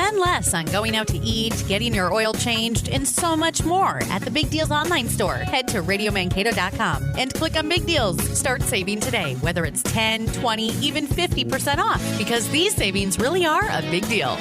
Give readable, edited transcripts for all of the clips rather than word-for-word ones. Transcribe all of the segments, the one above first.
Spend less on going out to eat, getting your oil changed, and so much more at the Big Deals online store. Head to RadioMankato.com and click on Big Deals. Start saving today, whether it's 10, 20, even 50% off, because these savings really are a big deal.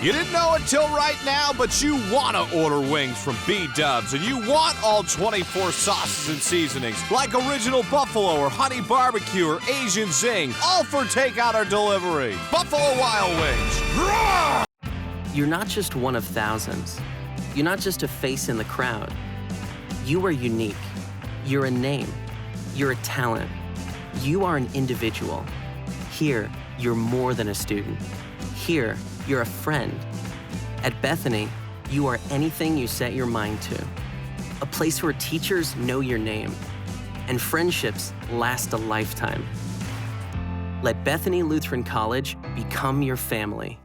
You didn't know until right now, but you want to order wings from B-Dubs, and you want all 24 sauces and seasonings, like original buffalo or honey barbecue or Asian zing, all for takeout or delivery. Buffalo Wild Wings. Roar! You're not just one of thousands. You're not just a face in the crowd. You are unique. You're a name. You're a talent. You are an individual. Here, you're more than a student. Here, you're a friend. At Bethany, you are anything you set your mind to. A place where teachers know your name and friendships last a lifetime. Let Bethany Lutheran College become your family.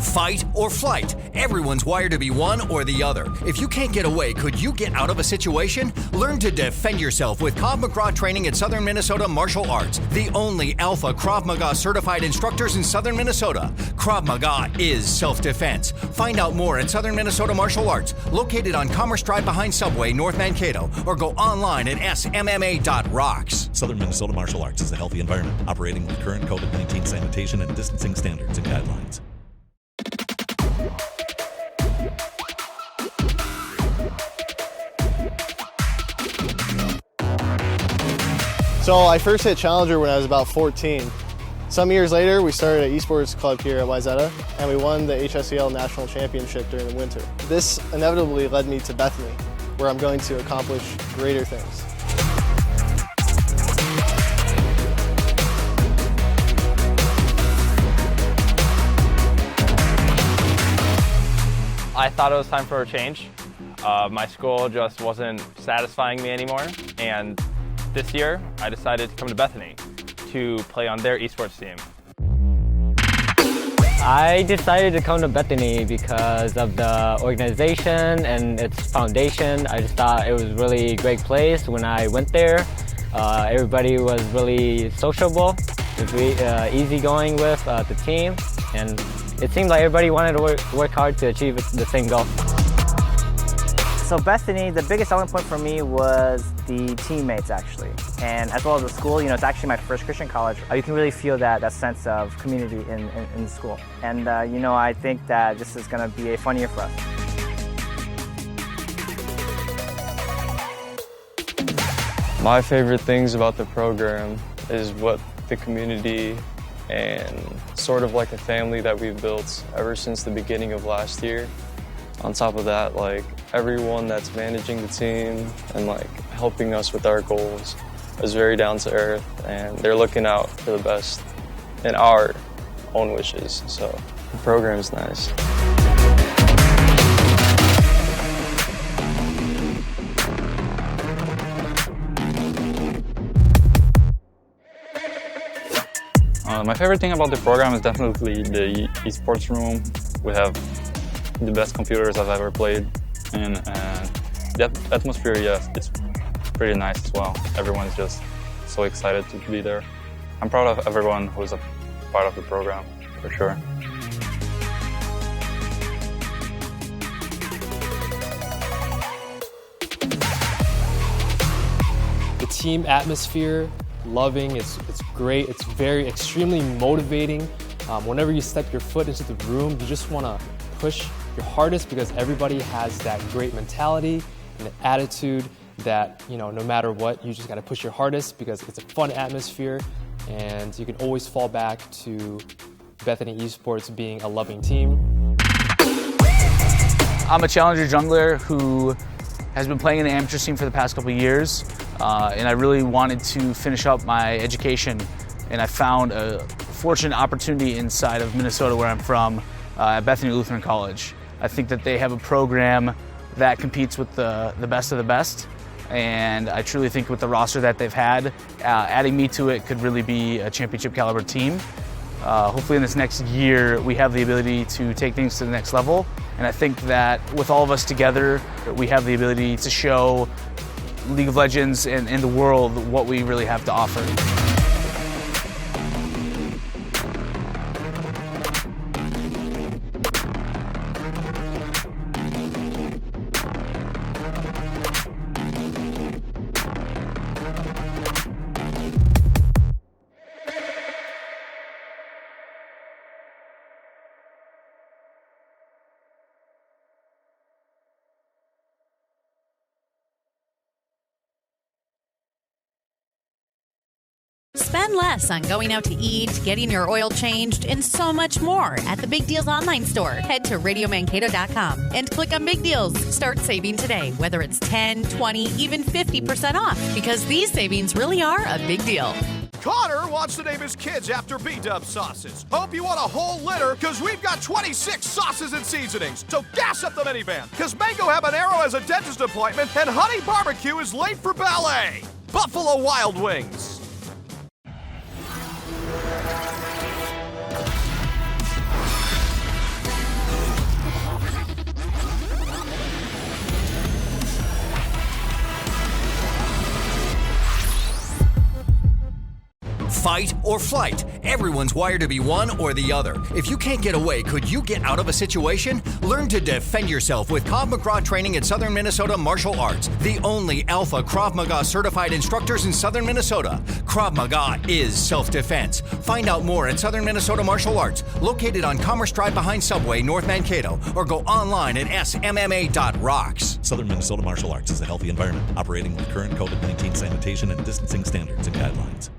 fight, or flight. Everyone's wired to be one or the other. If you can't get away, could you get out of a situation? Learn to defend yourself with Krav Maga training at Southern Minnesota Martial Arts, the only alpha Krav Maga certified instructors in Southern Minnesota. Krav Maga is self-defense. Find out more at Southern Minnesota Martial Arts, located on Commerce Drive behind Subway, North Mankato, or go online at smma.rocks. Southern Minnesota Martial Arts is a healthy environment operating with current COVID-19 sanitation and distancing standards and guidelines. So I first hit Challenger when I was about 14. Some years later, we started an esports club here at Wesleyan, and we won the HSCL National Championship during the winter. This inevitably led me to Bethany, where I'm going to accomplish greater things. I thought it was time for a change. My school just wasn't satisfying me anymore, and this year I decided to come to Bethany to play on their esports team. I decided to come to Bethany because of the organization and its foundation. I just thought it was a really great place. When I went there, everybody was really sociable, easygoing with the team, and it seemed like everybody wanted to work hard to achieve the same goal. So Bethany, the biggest selling point for me was the teammates actually, and as well as the school. You know, it's actually my first Christian college. You can really feel that sense of community in the school. And you know, I think that this is going to be a fun year for us. My favorite things about the program is what the community and sort of like a family that we've built ever since the beginning of last year. On top of that, like everyone that's managing the team and like helping us with our goals is very down to earth, and they're looking out for the best in our own wishes. So the program is nice. My favorite thing about the program is definitely the esports room. We have the best computers I've ever played, and the atmosphere, yes, it's pretty nice as well. Everyone's just so excited to be there. I'm proud of everyone who's a part of the program, for sure. The team atmosphere, loving, it's great, it's very extremely motivating. Whenever you step your foot into the room, you just want to push your hardest because everybody has that great mentality and the attitude that, you know, no matter what, you just got to push your hardest because it's a fun atmosphere, and you can always fall back to Bethany Esports being a loving team. I'm a challenger jungler who has been playing in the amateur scene for the past couple of years, and I really wanted to finish up my education, and I found a fortunate opportunity inside of Minnesota, where I'm from, at Bethany Lutheran College. I think that they have a program that competes with the best of the best, and I truly think with the roster that they've had, adding me to it could really be a championship caliber team. Hopefully in this next year we have the ability to take things to the next level, and I think that with all of us together we have the ability to show League of Legends and the world what we really have to offer. Spend less on going out to eat, getting your oil changed, and so much more at the Big Deals online store. Head to RadioMankato.com and click on Big Deals. Start saving today, whether it's 10, 20, even 50% off, because these savings really are a big deal. Connor wants to name his kids after B-Dub sauces. Hope you want a whole litter, because we've got 26 sauces and seasonings. So gas up the minivan, because Mango Habanero has a dentist appointment, and Honey Barbecue is late for ballet. Buffalo Wild Wings. fight, or flight. Everyone's wired to be one or the other. If you can't get away, could you get out of a situation? Learn to defend yourself with Krav Maga training at Southern Minnesota Martial Arts, the only alpha Krav Maga certified instructors in Southern Minnesota. Krav Maga is self-defense. Find out more at Southern Minnesota Martial Arts, located on Commerce Drive behind Subway, North Mankato, or go online at smma.rocks. Southern Minnesota Martial Arts is a healthy environment operating with current COVID-19 sanitation and distancing standards and guidelines.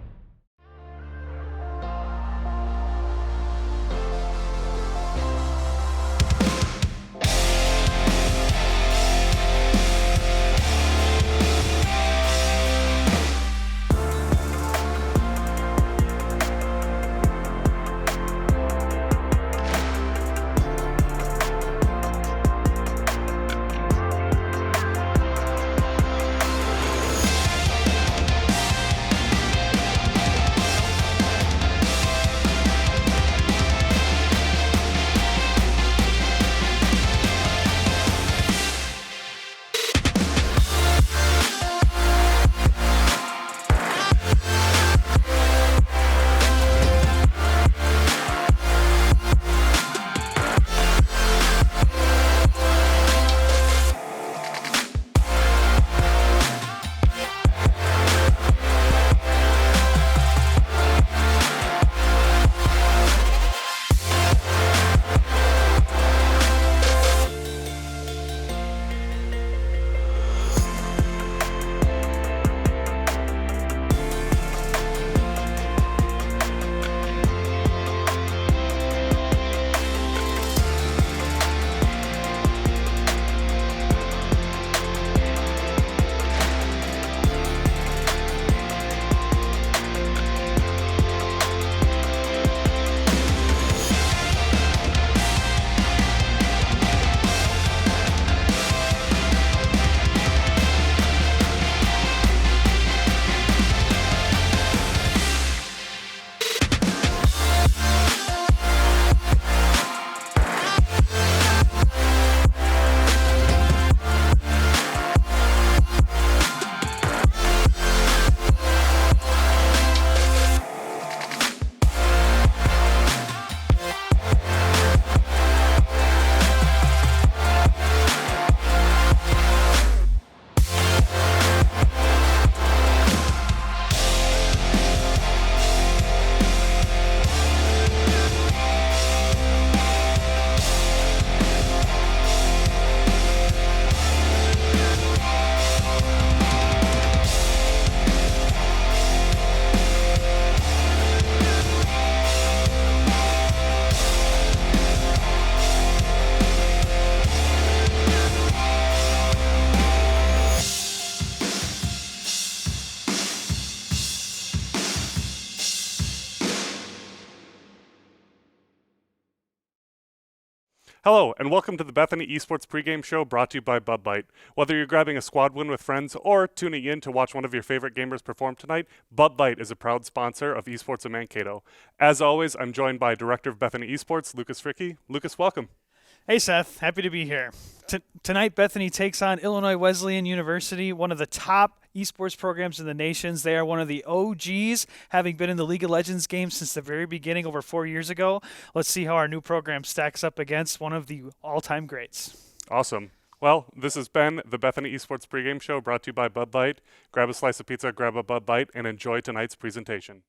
Hello, and welcome to the Bethany Esports pregame show brought to you by Bud Light. Whether you're grabbing a squad win with friends or tuning in to watch one of your favorite gamers perform tonight, Bud Light is a proud sponsor of Esports in Mankato. As always, I'm joined by Director of Bethany Esports, Lucas Fricke. Lucas, welcome. Hey, Seth. Happy to be here. Tonight, Bethany takes on Illinois Wesleyan University, one of the top esports programs in the nations. They are one of the OGs, having been in the League of Legends game since the very beginning over 4 years ago. Let's see how our new program stacks up against one of the all-time greats. Awesome. Well, this has been the Bethany Esports pregame show brought to you by Bud Light. Grab a slice of pizza, grab a Bud Light, and enjoy tonight's presentation.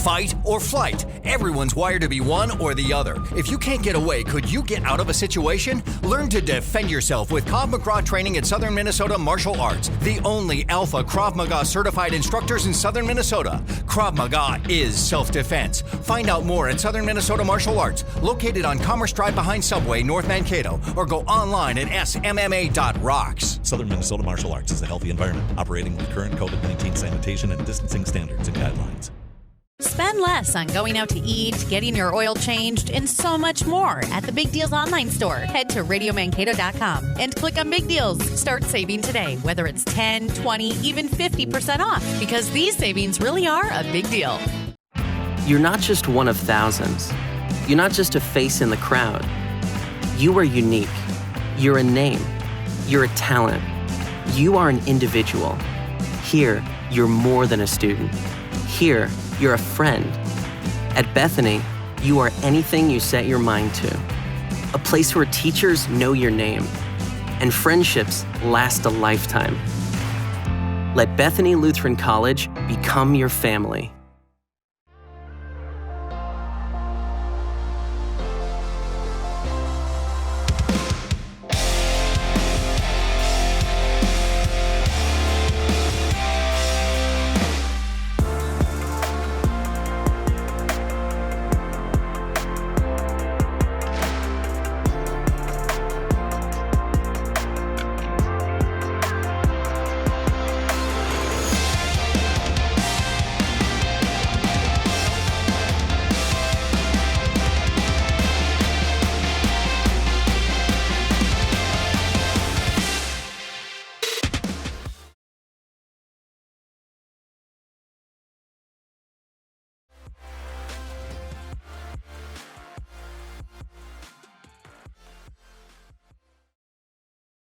fight, or flight. Everyone's wired to be one or the other. If you can't get away, could you get out of a situation? Learn to defend yourself with Krav Maga training at Southern Minnesota Martial Arts, the only alpha Krav Maga certified instructors in Southern Minnesota. Krav Maga is self-defense. Find out more at Southern Minnesota Martial Arts, located on Commerce Drive behind Subway, North Mankato, or go online at smma.rocks. Southern Minnesota Martial Arts is a healthy environment, operating with current COVID-19 sanitation and distancing standards and guidelines. Spend less on going out to eat, getting your oil changed, and so much more at the Big Deals online store. Head to RadioMankato.com and click on Big Deals. Start saving today, whether it's 10, 20, even 50% off, because these savings really are a big deal. You're not just one of thousands. You're not just a face in the crowd. You are unique. You're a name. You're a talent. You are an individual. Here, you're more than a student. Here, you're a friend. At Bethany, you are anything you set your mind to. A place where teachers know your name and friendships last a lifetime. Let Bethany Lutheran College become your family.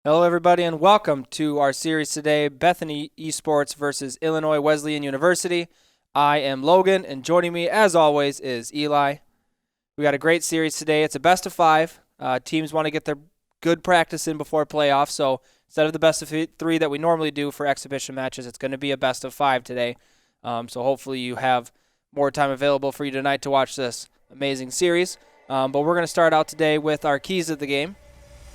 Hello, everybody, and welcome to our series today, Bethany Esports versus Illinois Wesleyan University. I am Logan, and joining me, as always, is Eli. We got a great series today. It's a best of 5. Teams want to get their good practice in before playoffs, so instead of the best of 3 that we normally do for exhibition matches, it's going to be a best of 5 today. So hopefully you have more time available for you tonight to watch this amazing series. But we're going to start out today with our keys of the game.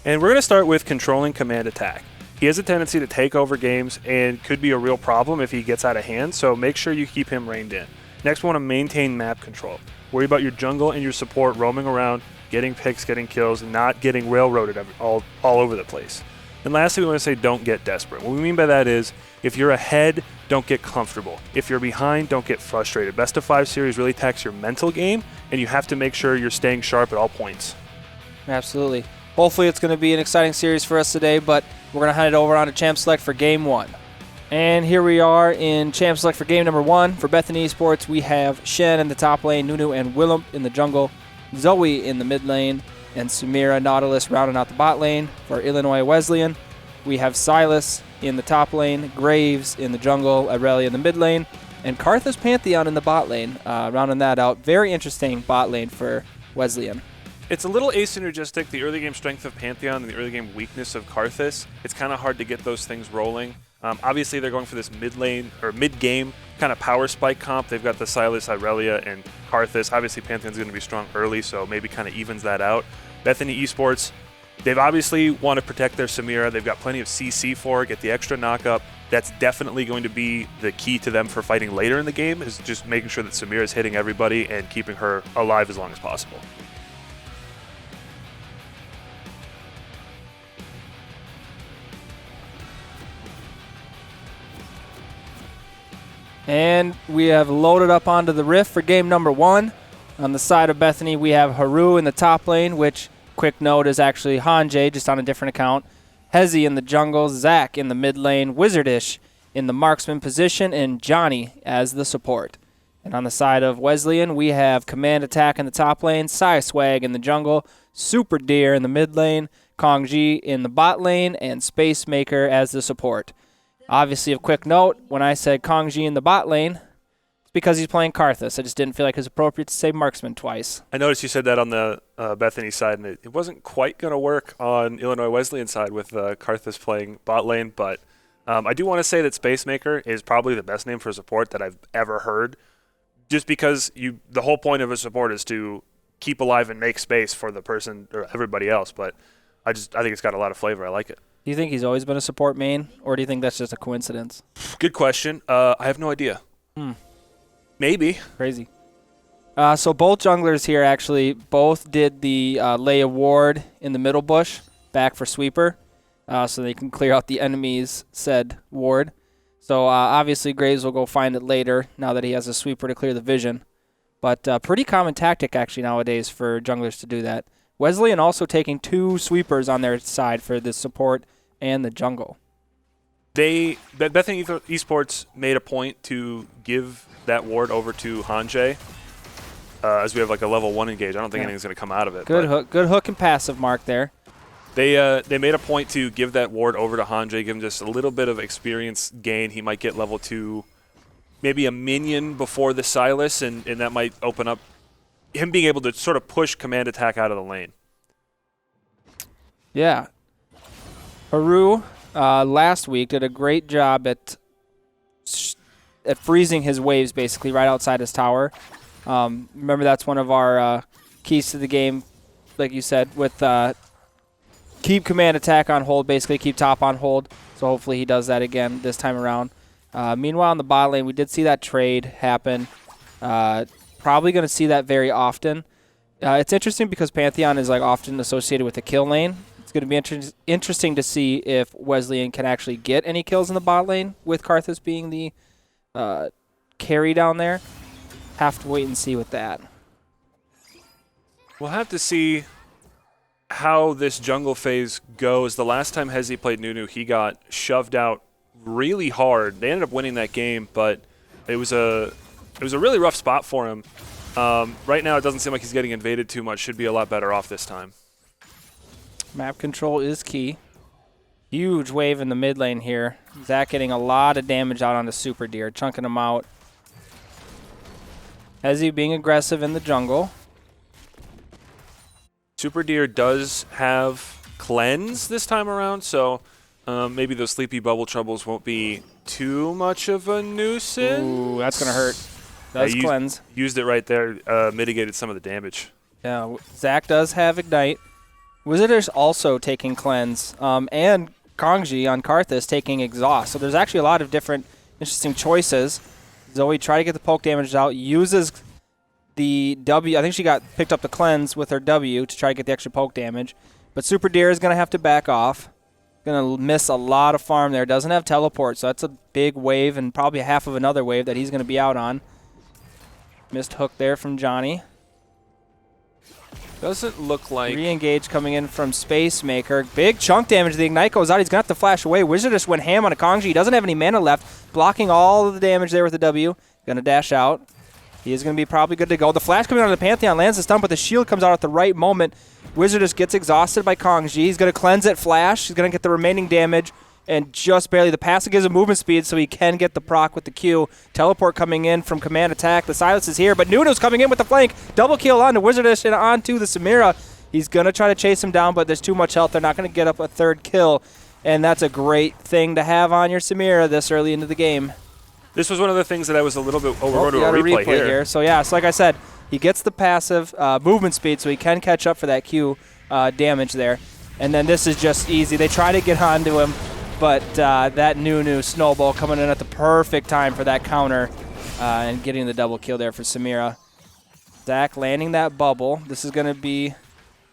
And we're going to start with controlling command attack. He has a tendency to take over games and could be a real problem if he gets out of hand, so make sure you keep him reined in. Next, we want to maintain map control. Worry about your jungle and your support roaming around, getting picks, getting kills, and not getting railroaded all over the place. And lastly, we want to say don't get desperate. What we mean by that is if you're ahead, don't get comfortable. If you're behind, don't get frustrated. Best of 5 series really attacks your mental game, and you have to make sure you're staying sharp at all points. Absolutely. Hopefully it's going to be an exciting series for us today, but we're going to hand it over on to Champ Select for Game 1. And here we are in Champ Select for Game number 1. For Bethany Esports, we have Shen in the top lane, Nunu and Willem in the jungle, Zoe in the mid lane, and Samira Nautilus rounding out the bot lane. For Illinois Wesleyan, we have Silas in the top lane, Graves in the jungle, Aurelia in the mid lane, and Karthus Pantheon in the bot lane, rounding that out. Very interesting bot lane for Wesleyan. It's a little asynergistic, the early game strength of Pantheon and the early game weakness of Karthus. It's kind of hard to get those things rolling. Obviously, they're going for this mid-lane or mid-game kind of power spike comp. They've got the Silas, Aurelia, and Karthus. Obviously, Pantheon's going to be strong early, so maybe kind of evens that out. Bethany Esports, they've obviously want to protect their Samira. They've got plenty of CC for her, get the extra knock-up. That's definitely going to be the key to them for fighting later in the game, is just making sure that Samira is hitting everybody and keeping her alive as long as possible. And we have loaded up onto the Rift for game number 1. On the side of Bethany, we have Haru in the top lane, which, quick note, is actually Hanjay, just on a different account. Hezi in the jungle, Zach in the mid lane, Wizardish in the marksman position, and Johnny as the support. And on the side of Wesleyan, we have Command Attack in the top lane, Sai Swag in the jungle, Super Deer in the mid lane, Kongji in the bot lane, and Space Maker as the support. Obviously, a quick note, when I said Kongji in the bot lane, it's because he's playing Karthus. I just didn't feel like it was appropriate to say Marksman twice. I noticed you said that on the Bethany side, and it wasn't quite going to work on Illinois Wesleyan side with Karthus playing bot lane, but I do want to say that Space Maker is probably the best name for support that I've ever heard. just because the whole point of a support is to keep alive and make space for the person or everybody else. But I think it's got a lot of flavor. I like it. Do you think he's always been a support main, or do you think that's just a coincidence? Good question. I have no idea. Maybe. Crazy. So both junglers here actually both did the Leia ward in the middle bush back for sweeper, so they can clear out the enemy's said ward. So obviously Graves will go find it later now that he has a sweeper to clear the vision. But pretty common tactic actually nowadays for junglers to do that. Wesleyan also taking 2 sweepers on their side for the support and the jungle. Bethany Esports made a point to give that ward over to Hanjay, as we have like a level 1 engage. I don't think anything's going to come out of it. Good hook and passive mark there. They made a point to give that ward over to Hanjay, give him just a little bit of experience gain. He might get level 2, maybe a minion before the Silas, and that might open up him being able to sort of push command attack out of the lane. Yeah. Haru last week did a great job at freezing his waves basically right outside his tower. Remember, that's one of our keys to the game, like you said, with keep command attack on hold, basically keep top on hold. So hopefully he does that again this time around. Meanwhile, in the bot lane, we did see that trade happen. Probably going to see that very often. It's interesting because Pantheon is like often associated with the kill lane. It's going to be interesting to see if Wesleyan can actually get any kills in the bot lane with Karthus being the carry down there. Have to wait and see with that. We'll have to see how this jungle phase goes. The last time Hezi played Nunu, he got shoved out really hard. They ended up winning that game, but it was a really rough spot for him. Right now, it doesn't seem like he's getting invaded too much. Should be a lot better off this time. Map control is key. Huge wave in the mid lane here. Zach getting a lot of damage out on the Super Deer, chunking him out. Hezi being aggressive in the jungle. Super Deer does have cleanse this time around, so maybe those sleepy bubble troubles won't be too much of a nuisance. Ooh, that's going to hurt. Does cleanse. Used it right there, mitigated some of the damage. Yeah, Zach does have Ignite. Wizarders also taking cleanse, and Kongji on Karthus taking exhaust. So there's actually a lot of different interesting choices. Zoe tried to get the poke damage out, uses the W. I think she picked up the cleanse with her W to try to get the extra poke damage. But Super Deer is going to have to back off. Going to miss a lot of farm there. Doesn't have teleport, so that's a big wave and probably half of another wave that he's going to be out on. Missed hook there from Johnny. Doesn't look like... Re-engage coming in from Space Maker. Big chunk damage. The Ignite goes out. He's going to have to flash away. Wizard just went ham on a Kongji. He doesn't have any mana left. Blocking all of the damage there with the W. Going to dash out. He is going to be probably good to go. The flash coming out of the Pantheon lands the stun, but the shield comes out at the right moment. Wizard just gets exhausted by Kongji. He's going to cleanse it, flash. He's going to get the remaining damage, and just barely. The passive gives him movement speed, so he can get the proc with the Q. Teleport coming in from command attack. The silence is here, but Nuno's coming in with the flank. Double kill onto Wizardish and onto the Samira. He's going to try to chase him down, but there's too much health. They're not going to get up a third kill, and that's a great thing to have on your Samira this early into the game. This was one of the things that I was a little bit over to a replay here. So yeah, so like I said, he gets the passive movement speed, so he can catch up for that Q damage there. And then this is just easy. They try to get onto him, but that Nunu snowball coming in at the perfect time for that counter and getting the double kill there for Samira. Zach landing that bubble. This is going to be a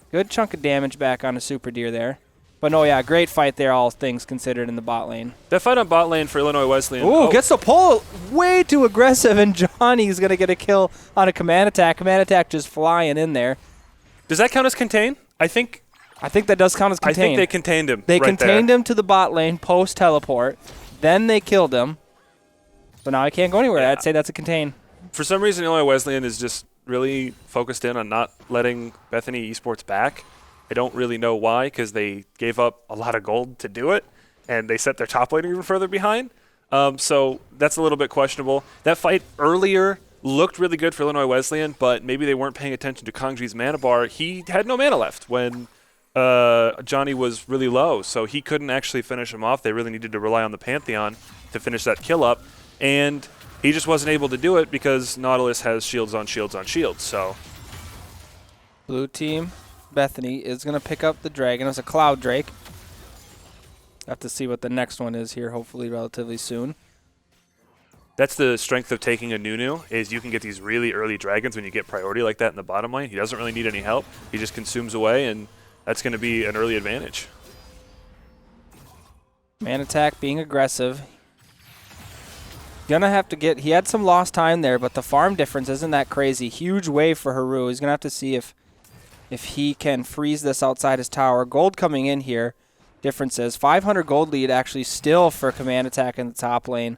good chunk of damage back on a Super Deer there. But no, yeah, great fight there, all things considered, in the bot lane. That fight on bot lane for Illinois Wesleyan. Ooh, gets the pull way too aggressive, and Johnny's going to get a kill on a command attack. Command attack just flying in there. Does that count as contain? I think that does count as contain. I think they contained him. They contained him to the bot lane post-teleport. Then they killed him. So now he can't go anywhere. Yeah. I'd say that's a contain. For some reason, Illinois Wesleyan is just really focused in on not letting Bethany Esports back. I don't really know why, because they gave up a lot of gold to do it, and they set their top laner even further behind. So that's a little bit questionable. That fight earlier looked really good for Illinois Wesleyan, but maybe they weren't paying attention to Kongji's mana bar. He had no mana left when Johnny was really low, so he couldn't actually finish him off. They really needed to rely on the Pantheon to finish that kill up. And He just wasn't able to do it because Nautilus has shields on shields on shields. So, blue team, Bethany, is going to pick up the dragon. It's a Cloud Drake. Have to see what the next one is here, hopefully relatively soon. that's the strength of taking a Nunu, is you can get these really early dragons when you get priority like that in the bottom lane. He doesn't really need any help. He just consumes away, and that's going to be an early advantage. Man attack being aggressive. Gonna have to get, he had some lost time there, but the farm difference isn't that crazy. Huge wave for Haru. He's gonna have to see if he can freeze this outside his tower. Gold coming in here. Differences. 500 gold lead actually still for command attack in the top lane.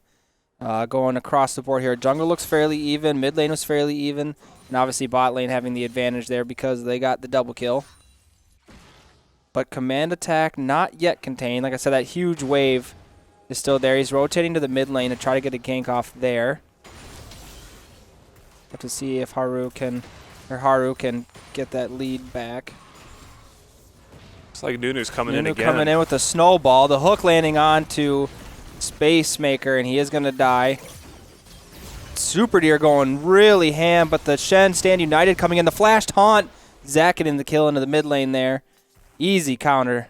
Going across the board here. Jungle looks fairly even. Mid lane was fairly even. And obviously bot lane having the advantage there because they got the double kill. But command attack not yet contained. Like I said, that huge wave is still there. He's rotating to the mid lane to try to get a gank off there. But to see if Haru can get that lead back. It's like Nunu's coming in Nunu again. coming in with a snowball. The hook landing onto Space Maker, and he is going to die. Super Deer going really ham, but the Shen stand united coming in. The flash taunt. Zach getting the kill into the mid lane there. Easy counter.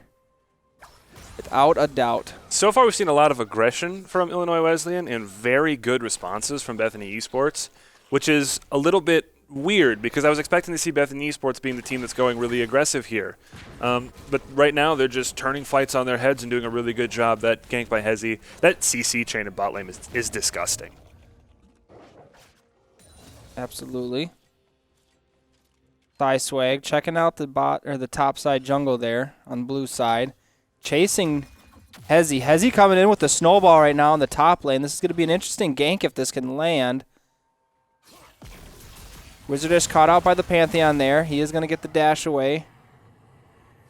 Without a doubt. So far, we've seen a lot of aggression from Illinois Wesleyan and very good responses from Bethany Esports, which is a little bit weird because I was expecting to see Bethany Esports being the team that's going really aggressive here. But right now, they're just turning fights on their heads and doing a really good job. That gank by Hezi, that CC chain in bot lane is disgusting. Absolutely. Thigh Swag checking out the bot or the top side jungle there on blue side. Chasing Hezi. Hezi coming in with the snowball right now in the top lane. This is going to be an interesting gank if this can land. Wizardish caught out by the Pantheon there. He is going to get the dash away.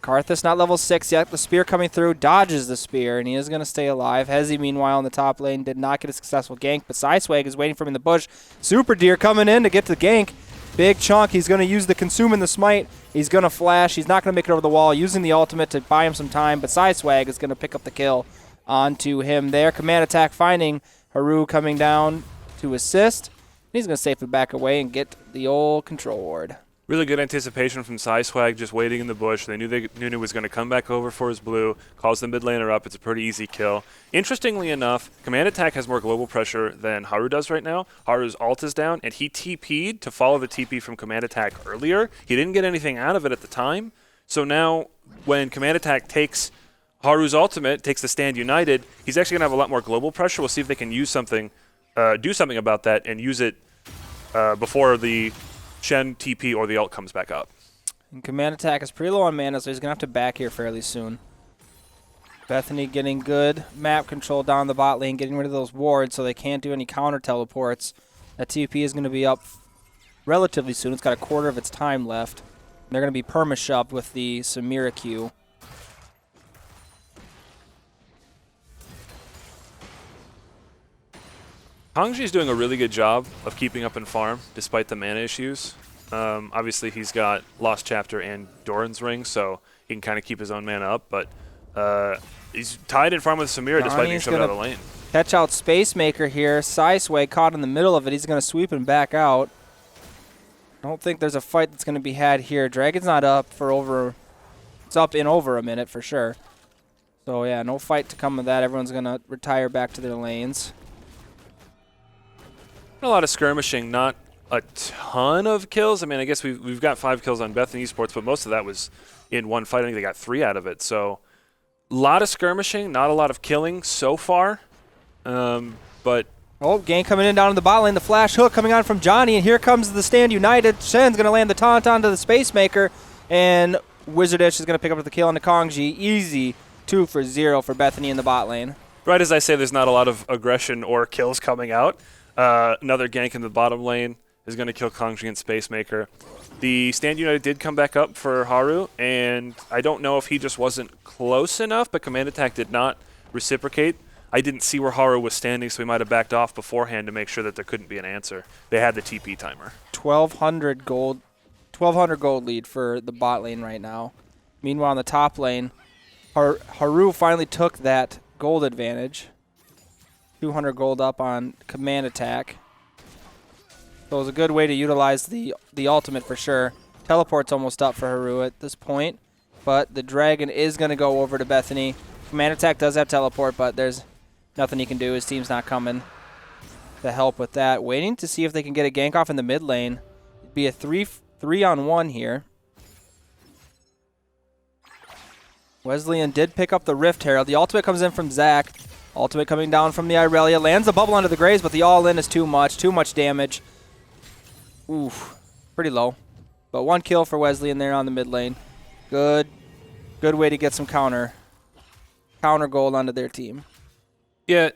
Karthus not level 6 yet. The spear coming through. Dodges the spear, and he is going to stay alive. Hezi, meanwhile, in the top lane, did not get a successful gank, but Sideswag is waiting for him in the bush. Super Deer coming in to get the gank. Big chunk. He's going to use the Consume and the Smite. He's going to flash. He's not going to make it over the wall, using the ultimate to buy him some time, but Sideswag is going to pick up the kill onto him there. Command attack finding Haru coming down to assist. He's going to safely back away and get the old control ward. Really good anticipation from Sideswag, just waiting in the bush. They knew Nunu was going to come back over for his blue, calls the mid laner up. It's a pretty easy kill. Interestingly enough, command attack has more global pressure than Haru does right now. Haru's ult is down, and he TP'd to follow the TP from command attack earlier. He didn't get anything out of it at the time. So now when command attack takes Haru's ultimate, takes the stand united, he's actually going to have a lot more global pressure. We'll see if they can use something, do something about that and use it before the Shen TP or the ult comes back up. And command attack is pretty low on mana, so he's going to have to back here fairly soon. Bethany getting good map control down the bot lane, getting rid of those wards so they can't do any counter teleports. That TP is going to be up relatively soon. It's got a quarter of its time left. They're going to be perma-shoved with the Samira Q. Hongji's doing a really good job of keeping up in farm despite the mana issues. Obviously, he's got Lost Chapter and Doran's Ring, so he can kind of keep his own mana up, but he's tied in farm with Samira despite being shoved out of the lane. Catch out Space Maker here. Sidesway caught in the middle of it. He's going to sweep and back out. I don't think there's a fight that's going to be had here. Dragon's not up for over... It's up in over a minute for sure. So, yeah, no fight to come of that. Everyone's going to retire back to their lanes. A lot of skirmishing, not a ton of kills. I mean, I guess we've got 5 kills on Bethany Esports, but most of that was in one fight. I think they got 3 out of it. So a lot of skirmishing, not a lot of killing so far. But gank coming in down in the bot lane. The flash hook coming on from Johnny, and here comes the stand united. Shen's going to land the taunt onto the Space Maker, and Wizardish is going to pick up the kill on the Kongji. Easy 2 for 0 for Bethany in the bot lane. Right as I say, there's not a lot of aggression or kills coming out. Another gank in the bottom lane is going to kill Kongji and Space Maker. The stand united did come back up for Haru, and I don't know if he just wasn't close enough, but command attack did not reciprocate. I didn't see where Haru was standing, so he might have backed off beforehand to make sure that there couldn't be an answer. They had the TP timer. 1,200 gold lead for the bot lane right now. Meanwhile, on the top lane, Haru finally took that gold advantage. 200 gold up on command attack. So it was a good way to utilize the ultimate for sure. Teleport's almost up for Haru at this point, but the dragon is going to go over to Bethany. Command attack does have teleport, but there's nothing he can do. His team's not coming to help with that. Waiting to see if they can get a gank off in the mid lane. It'd be a 3-on-1 here. Wesleyan did pick up the Rift Herald. The ultimate comes in from Zach. Ultimate coming down from the Irelia. Lands the bubble onto the Graves, but the all-in is too much. Too much damage. Oof. Pretty low. But 1 kill for Wesleyan there on the mid lane. Good way to get some counter gold onto their team. Yeah,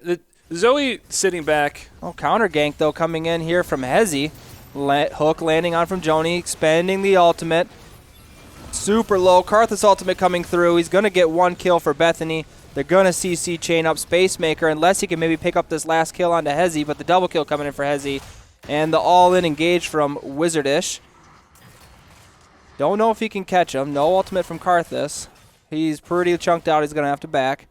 Zoe sitting back. Oh, counter gank, though, coming in here from Hezi. Hook landing on from Joni, expanding the ultimate. Super low. Karthus ultimate coming through. He's going to get 1 kill for Bethany. They're going to CC chain up Spacemaker unless he can maybe pick up this last kill onto Hezi, but the double kill coming in for Hezi. And the all-in engage from Wizardish. Don't know if he can catch him. No ultimate from Karthus. He's pretty chunked out. He's going to have to back.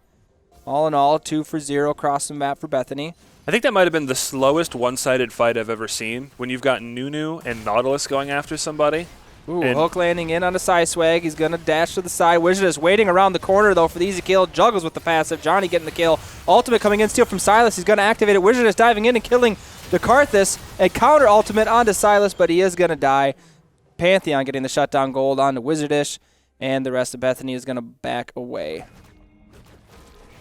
All in all, 2 for 0 across the map for Bethany. I think that might have been the slowest one-sided fight I've ever seen when you've got Nunu and Nautilus going after somebody. Ooh, Hook landing in on a side swag. He's going to dash to the side. Wizard is waiting around the corner, though, for the easy kill. Juggles with the passive. Johnny getting the kill. Ultimate coming in, steal from Silas. He's going to activate it. Wizard is diving in and killing the Karthus. A counter ultimate onto Silas, but he is going to die. Pantheon getting the shutdown gold onto Wizardish, and the rest of Bethany is going to back away.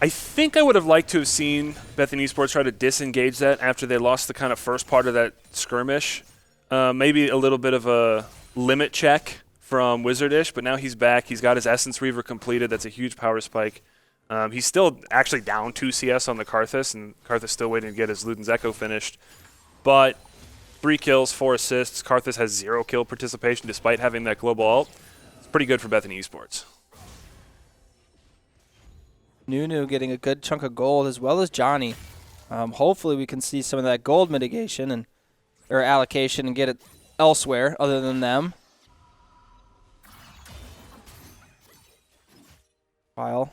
I think I would have liked to have seen Bethany Esports try to disengage that after they lost the kind of first part of that skirmish. Maybe a little bit of a limit check from Wizardish, but now he's back. He's got his Essence Reaver completed. That's a huge power spike. He's still actually down 2 CS on the Karthus, and Karthus still waiting to get his Luden's Echo finished. But 3 kills, 4 assists. Karthus has 0 kill participation despite having that global ult. It's pretty good for Bethany Esports. Nunu getting a good chunk of gold as well as Johnny. Hopefully we can see some of that gold mitigation or allocation and get it elsewhere other than them. While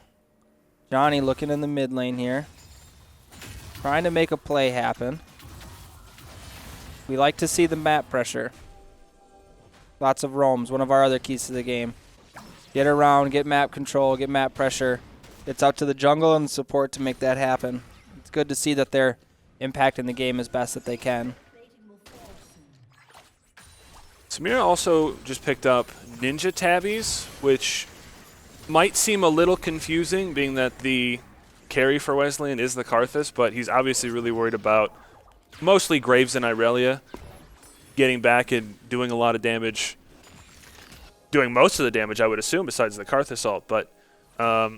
Johnny looking in the mid lane here. Trying to make a play happen. We like to see the map pressure. Lots of roams, one of our other keys to the game. Get around, get map control, get map pressure. It's up to the jungle and the support to make that happen. It's good to see that they're impacting the game as best that they can. Samira also just picked up Ninja Tabbies, which might seem a little confusing, being that the carry for Wesleyan is the Karthus, but he's obviously really worried about mostly Graves and Irelia getting back and doing a lot of damage. Doing most of the damage, I would assume, besides the Karthus ult, but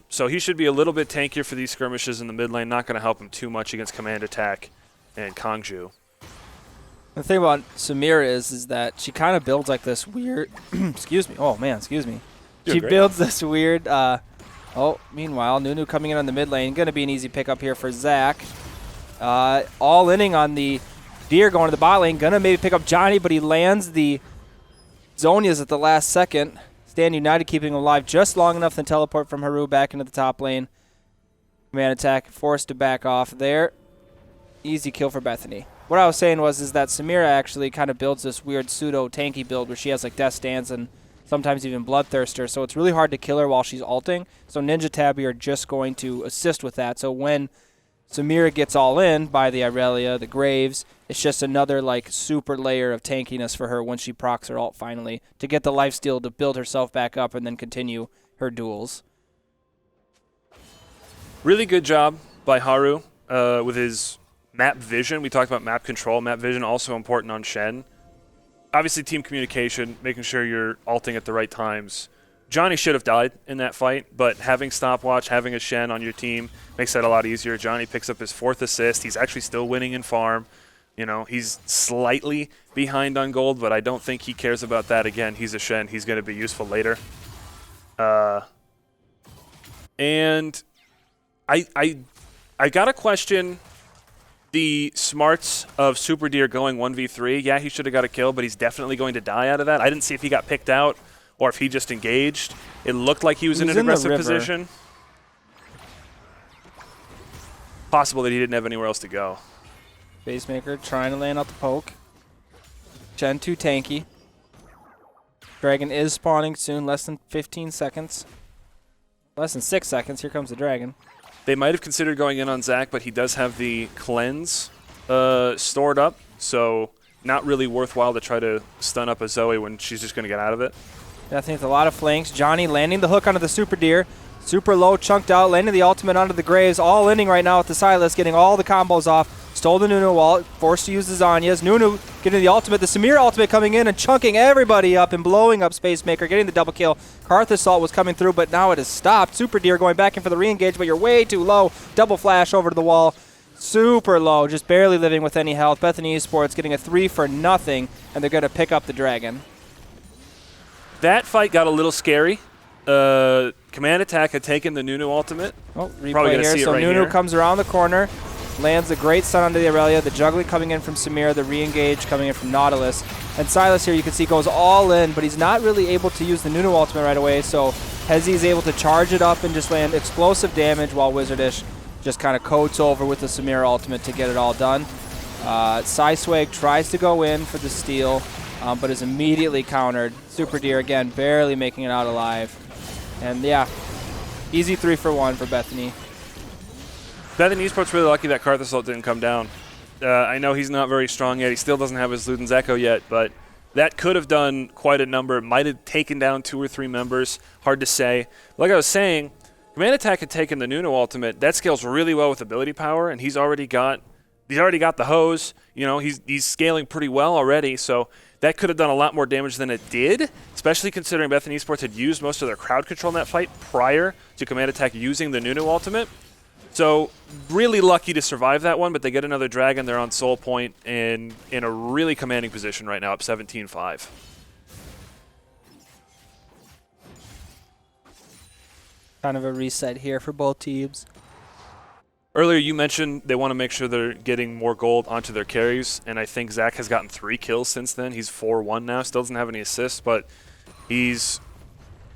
so he should be a little bit tankier for these skirmishes in the mid lane. Not going to help him too much against command attack and Kongju. The thing about Samira is that she kind of builds like this weird. Excuse me. Oh man, excuse me. She builds this weird. Meanwhile, Nunu coming in on the mid lane, going to be an easy pickup here for Zach. All inning on the Deer going to the bot lane. Going to maybe pick up Johnny, but he lands the Zonias at the last second. Stand United keeping him alive just long enough to teleport from Haru back into the top lane. Command attack forced to back off there. Easy kill for Bethany. What I was saying is that Samira actually kind of builds this weird pseudo tanky build where she has like Death Stance and sometimes even Bloodthirster, so it's really hard to kill her while she's ulting. So Ninja Tabby are just going to assist with that. So when Samira gets all in by the Irelia, the Graves, it's just another like super layer of tankiness for her when she procs her ult finally to get the lifesteal to build herself back up and then continue her duels. Really good job by Haru with his map vision. We talked about map control. Map vision also important on Shen. Obviously team communication, making sure you're ulting at the right times. Johnny should have died in that fight, but having stopwatch, having a Shen on your team makes that a lot easier. Johnny picks up his 4th assist. He's actually still winning in farm. You know, he's slightly behind on gold, but I don't think he cares about that. Again, he's a Shen. He's going to be useful later. And I got to question the smarts of Super Deer going 1v3. Yeah, he should have got a kill, but he's definitely going to die out of that. I didn't see if he got picked out or if he just engaged. It looked like he was in an aggressive position. possible that he didn't have anywhere else to go. Spacemaker trying to land out the poke. Gen 2 tanky. Dragon is spawning soon, less than 15 seconds. Less than 6 seconds. Here comes the dragon. They might have considered going in on Zach, but he does have the cleanse stored up, so not really worthwhile to try to stun up a Zoe when she's just going to get out of it. Bethany with a lot of flanks. Johnny landing the hook onto the Super Deer. Super low, chunked out, landing the ultimate onto the Graves. All inning right now with the Silas, getting all the combos off. Stole the Nunu wall, forced to use the Zanyas. Nunu getting the ultimate. The Samir ultimate coming in and chunking everybody up and blowing up Spacemaker, getting the double kill. Karth Assault was coming through, but now it has stopped. Super Deer going back in for the re-engage, but you're way too low. Double flash over to the wall. Super low, just barely living with any health. Bethany Esports getting a 3 for nothing, and they're going to pick up the dragon. That fight got a little scary. Command Attack had taken the Nunu ultimate. Oh, Probably replay gonna here. see it So right Nunu here. comes around the corner, lands a great stun onto the Aurelia. The juggling coming in from Samir, the re-engage coming in from Nautilus. And Silas here, you can see, goes all in, but he's not really able to use the Nunu ultimate right away, so Hezzy's able to charge it up and just land explosive damage while Wizardish just kind of coats over with the Samir ultimate to get it all done. Swag tries to go in for the steal, but is immediately countered. Super Deer, again, barely making it out alive. And yeah, easy 3 for 1 for Bethany. Bethany Esports really lucky that Karth Assault didn't come down. I know he's not very strong yet. He still doesn't have his Luden's Echo yet, but that could have done quite a number. It might have taken down 2 or 3 members. Hard to say. Like I was saying, Command Attack had taken the Nunu ultimate. That scales really well with ability power, and he's already got the hose. You know, he's scaling pretty well already, so that could have done a lot more damage than it did, especially considering Bethany Esports had used most of their crowd control in that fight prior to Command Attack using the Nunu ultimate. So really lucky to survive that one, but they get another dragon. They're on Soul Point and in a really commanding position right now, up 17-5. Kind of a reset here for both teams. Earlier you mentioned they want to make sure they're getting more gold onto their carries, and I think Zach has gotten 3 kills since then. He's 4-1 now, still doesn't have any assists, but he's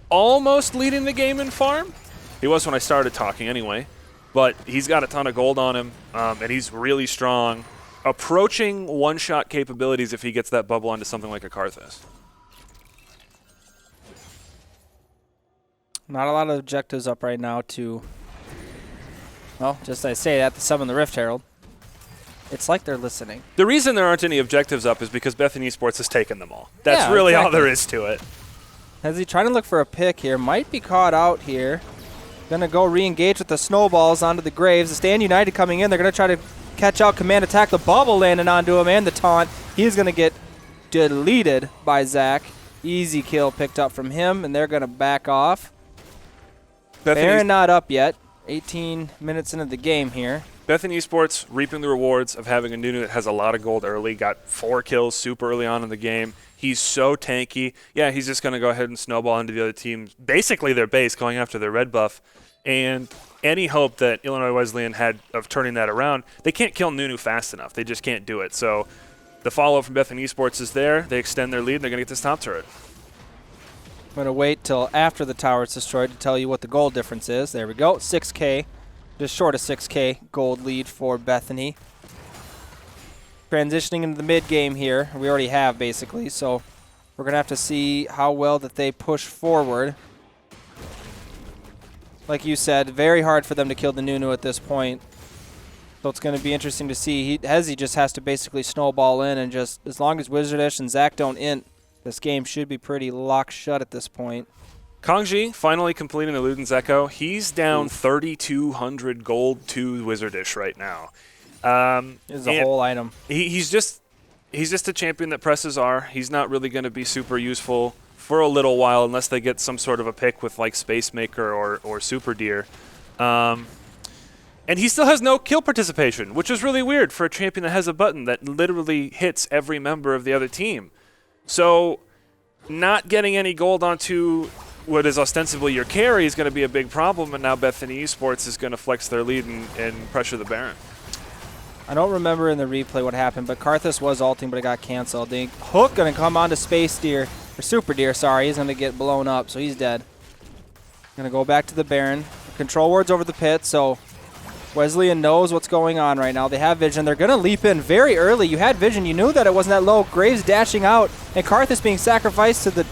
almost leading the game in farm. He was when I started talking anyway, but he's got a ton of gold on him, and he's really strong, approaching one-shot capabilities if he gets that bubble onto something like a Karthus. Not a lot of objectives up right now to, well, just I say that, to summon the Rift Herald. It's like they're listening. The reason there aren't any objectives up is because Bethany Esports has taken them all. That's really all there is to it. As he trying to look for a pick here, might be caught out here. Gonna go re-engage with the snowballs onto the Graves. The Stand United coming in. They're gonna try to catch out Command Attack. The bubble landing onto him and the taunt. He's gonna get deleted by Zach. Easy kill picked up from him, and they're gonna back off. Baron not up yet. 18 minutes into the game here. Bethany Esports reaping the rewards of having a Nunu that has a lot of gold early. Got 4 kills super early on in the game. He's so tanky. Yeah, he's just going to go ahead and snowball into the other team. Basically their base, going after their red buff. And any hope that Illinois Wesleyan had of turning that around, they can't kill Nunu fast enough. They just can't do it. So the follow-up from Bethany Esports is there. They extend their lead, and they're going to get this top turret. I'm going to wait till after the tower is destroyed to tell you what the gold difference is. There we go, 6K. Just short of 6K gold lead for Bethany. Transitioning into the mid game here. We already have, basically, so we're going to have to see how well that they push forward. Like you said, very hard for them to kill the Nunu at this point. So it's going to be interesting to see. Hezzy just has to basically snowball in, and just as long as Wizardish and Zach don't int, this game should be pretty locked shut at this point. Kongji finally completing the Luden's Echo. He's down 3,200 gold to Wizardish right now. It's a whole item. He's just a champion that presses R. He's not really going to be super useful for a little while unless they get some sort of a pick with like Spacemaker or Super Deer. And he still has no kill participation, which is really weird for a champion that has a button that literally hits every member of the other team. So not getting any gold onto what is ostensibly your carry is going to be a big problem, and now Bethany Esports is going to flex their lead and pressure the Baron. I don't remember in the replay what happened, but Karthus was ulting, but it got canceled. The hook going to come onto Space Deer, or Super Deer, sorry. He's going to get blown up, so he's dead. Going to go back to the Baron. Control wards over the pit, so Wesleyan knows what's going on right now. They have vision. They're going to leap in very early. You had vision. You knew that it wasn't that low. Graves dashing out, and Carthus being sacrificed to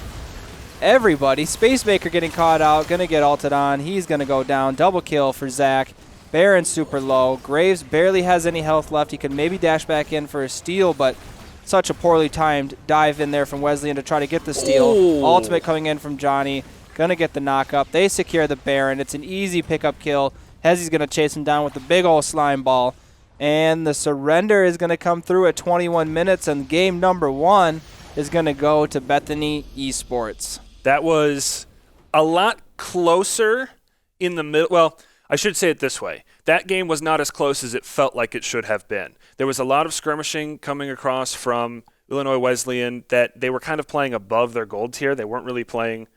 everybody. Spacemaker getting caught out, going to get ulted on. He's going to go down. Double kill for Zach. Baron super low. Graves barely has any health left. He could maybe dash back in for a steal, but such a poorly timed dive in there from Wesleyan to try to get the steal. Ooh. Ultimate coming in from Johnny. Going to get the knock up. They secure the Baron. It's an easy pickup kill. Hezzy's going to chase him down with the big old slime ball. And the surrender is going to come through at 21 minutes, and game number 1 is going to go to Bethany Esports. That was a lot closer in the middle. Well, I should say it this way. That game was not as close as it felt like it should have been. There was a lot of skirmishing coming across from Illinois Wesleyan that they were kind of playing above their gold tier. They weren't really playing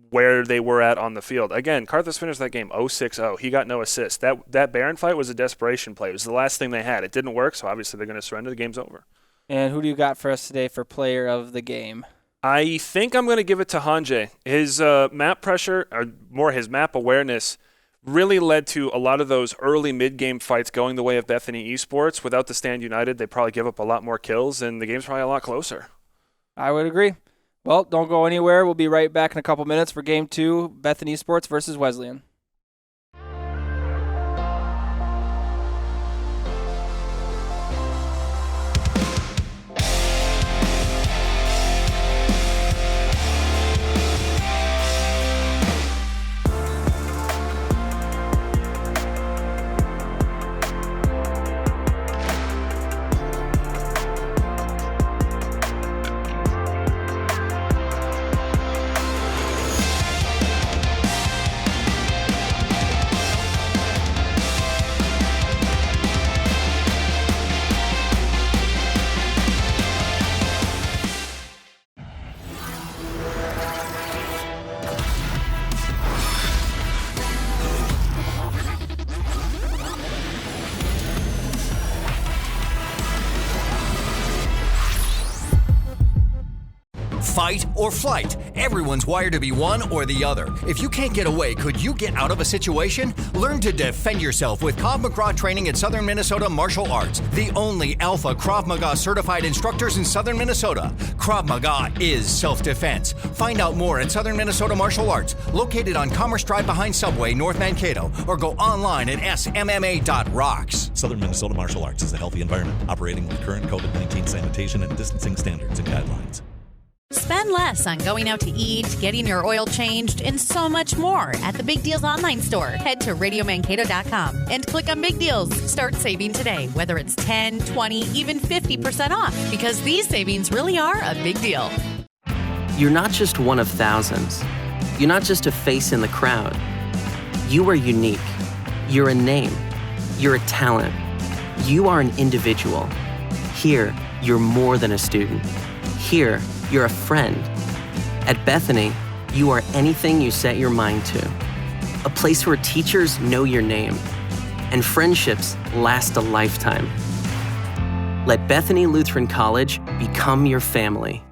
where they were at on the field. Again, Carthus finished that game 0-6-0. He got no assist. That Baron fight was a desperation play. It was the last thing they had. It didn't work, so obviously they're going to surrender. The game's over. And who do you got for us today for player of the game? I think I'm going to give it to Hanjay. His map pressure, or more his map awareness, really led to a lot of those early mid-game fights going the way of Bethany Esports. Without the Stand United, they probably give up a lot more kills, and the game's probably a lot closer. I would agree. Well, don't go anywhere. We'll be right back in a couple minutes for Game 2, Bethany Esports versus Wesleyan. Fight or flight. Everyone's wired to be one or the other. If you can't get away, could you get out of a situation? Learn to defend yourself with Krav Maga training at Southern Minnesota Martial Arts, the only alpha Krav Maga certified instructors in Southern Minnesota. Krav Maga is self-defense. Find out more at Southern Minnesota Martial Arts, located on Commerce Drive behind Subway, North Mankato, or go online at smma.rocks. Southern Minnesota Martial Arts is a healthy environment operating with current COVID-19 sanitation and distancing standards and guidelines. Spend less on going out to eat, getting your oil changed, and so much more at the Big Deals online store. Head to RadioMankato.com and click on Big Deals. Start saving today, whether it's 10, 20, even 50% off, because these savings really are a big deal. You're not just one of thousands. You're not just a face in the crowd. You are unique. You're a name. You're a talent. You are an individual. Here, you're more than a student. Here, you're a friend. At Bethany, you are anything you set your mind to. A place where teachers know your name and friendships last a lifetime. Let Bethany Lutheran College become your family.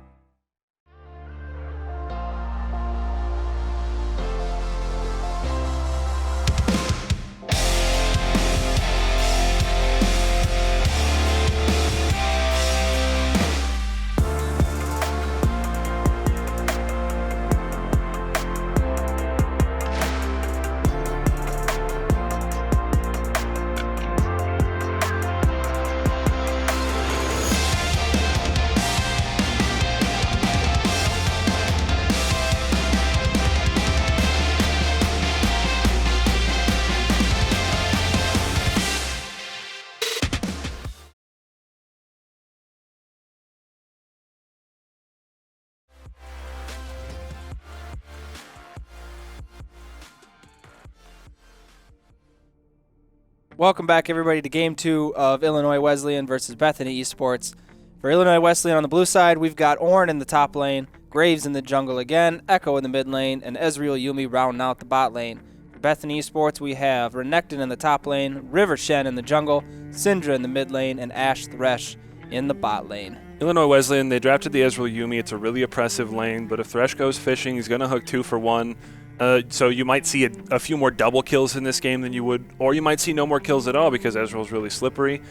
Welcome back, everybody, to Game 2 of Illinois Wesleyan versus Bethany Esports. For Illinois Wesleyan on the blue side, we've got Orrin in the top lane, Graves in the jungle again, Echo in the mid lane, and Ezreal Yumi rounding out the bot lane. For Bethany Esports, we have Renekton in the top lane, River Shen in the jungle, Syndra in the mid lane, and Ash Thresh in the bot lane. Illinois Wesleyan, they drafted the Ezreal Yumi. It's a really oppressive lane, but if Thresh goes fishing, he's going to hook 2 for 1. So you might see a few more double kills in this game than you would, or you might see no more kills at all because Ezreal's really slippery.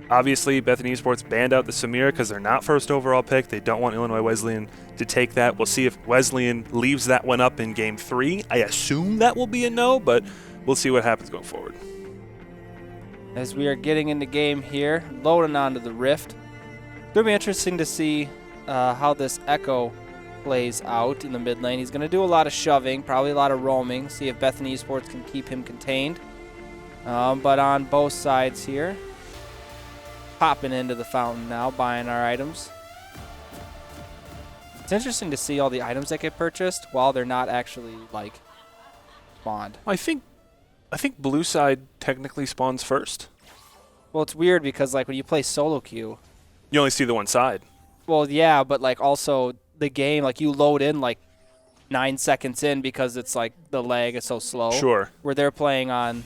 Obviously, Bethany Esports banned out the Samira because they're not first overall pick. They don't want Illinois Wesleyan to take that. We'll see if Wesleyan leaves that one up in Game 3. I assume that will be a no, but we'll see what happens going forward. As we are getting into game here, loading onto the Rift. It'll be interesting to see how this Echo plays out in the mid lane. He's going to do a lot of shoving, probably a lot of roaming, see if Bethany Esports can keep him contained. But on both sides here, popping into the fountain now, buying our items. It's interesting to see all the items that get purchased while they're not actually, like, spawned. I think blue side technically spawns first. Well, it's weird because, like, when you play solo queue, you only see the one side. Well, yeah, but, like, also the game, like, you load in, like, 9 seconds in because it's, like, the lag is so slow. Sure. Where they're playing on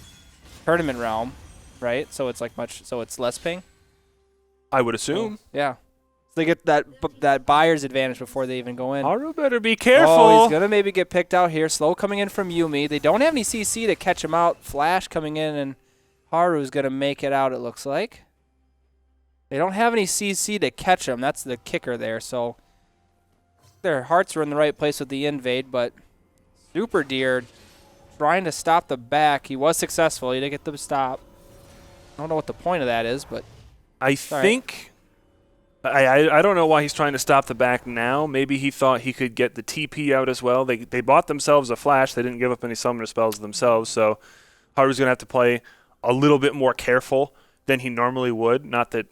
Tournament Realm, right? So it's, like, so it's less ping. I would assume. Yeah. So they get that buyer's advantage before they even go in. Haru better be careful. Oh, he's going to maybe get picked out here. Slow coming in from Yumi. They don't have any CC to catch him out. Flash coming in, and Haru's going to make it out, it looks like. They don't have any CC to catch him. That's the kicker there. So their hearts are in the right place with the invade, but Super Deer trying to stop the back. He was successful. He did get the stop. I don't know what the point of that is, but I think I don't know why he's trying to stop the back now. Maybe he thought he could get the TP out as well. They bought themselves a flash. They didn't give up any summoner spells themselves, so Haru's going to have to play a little bit more careful than he normally would. Not that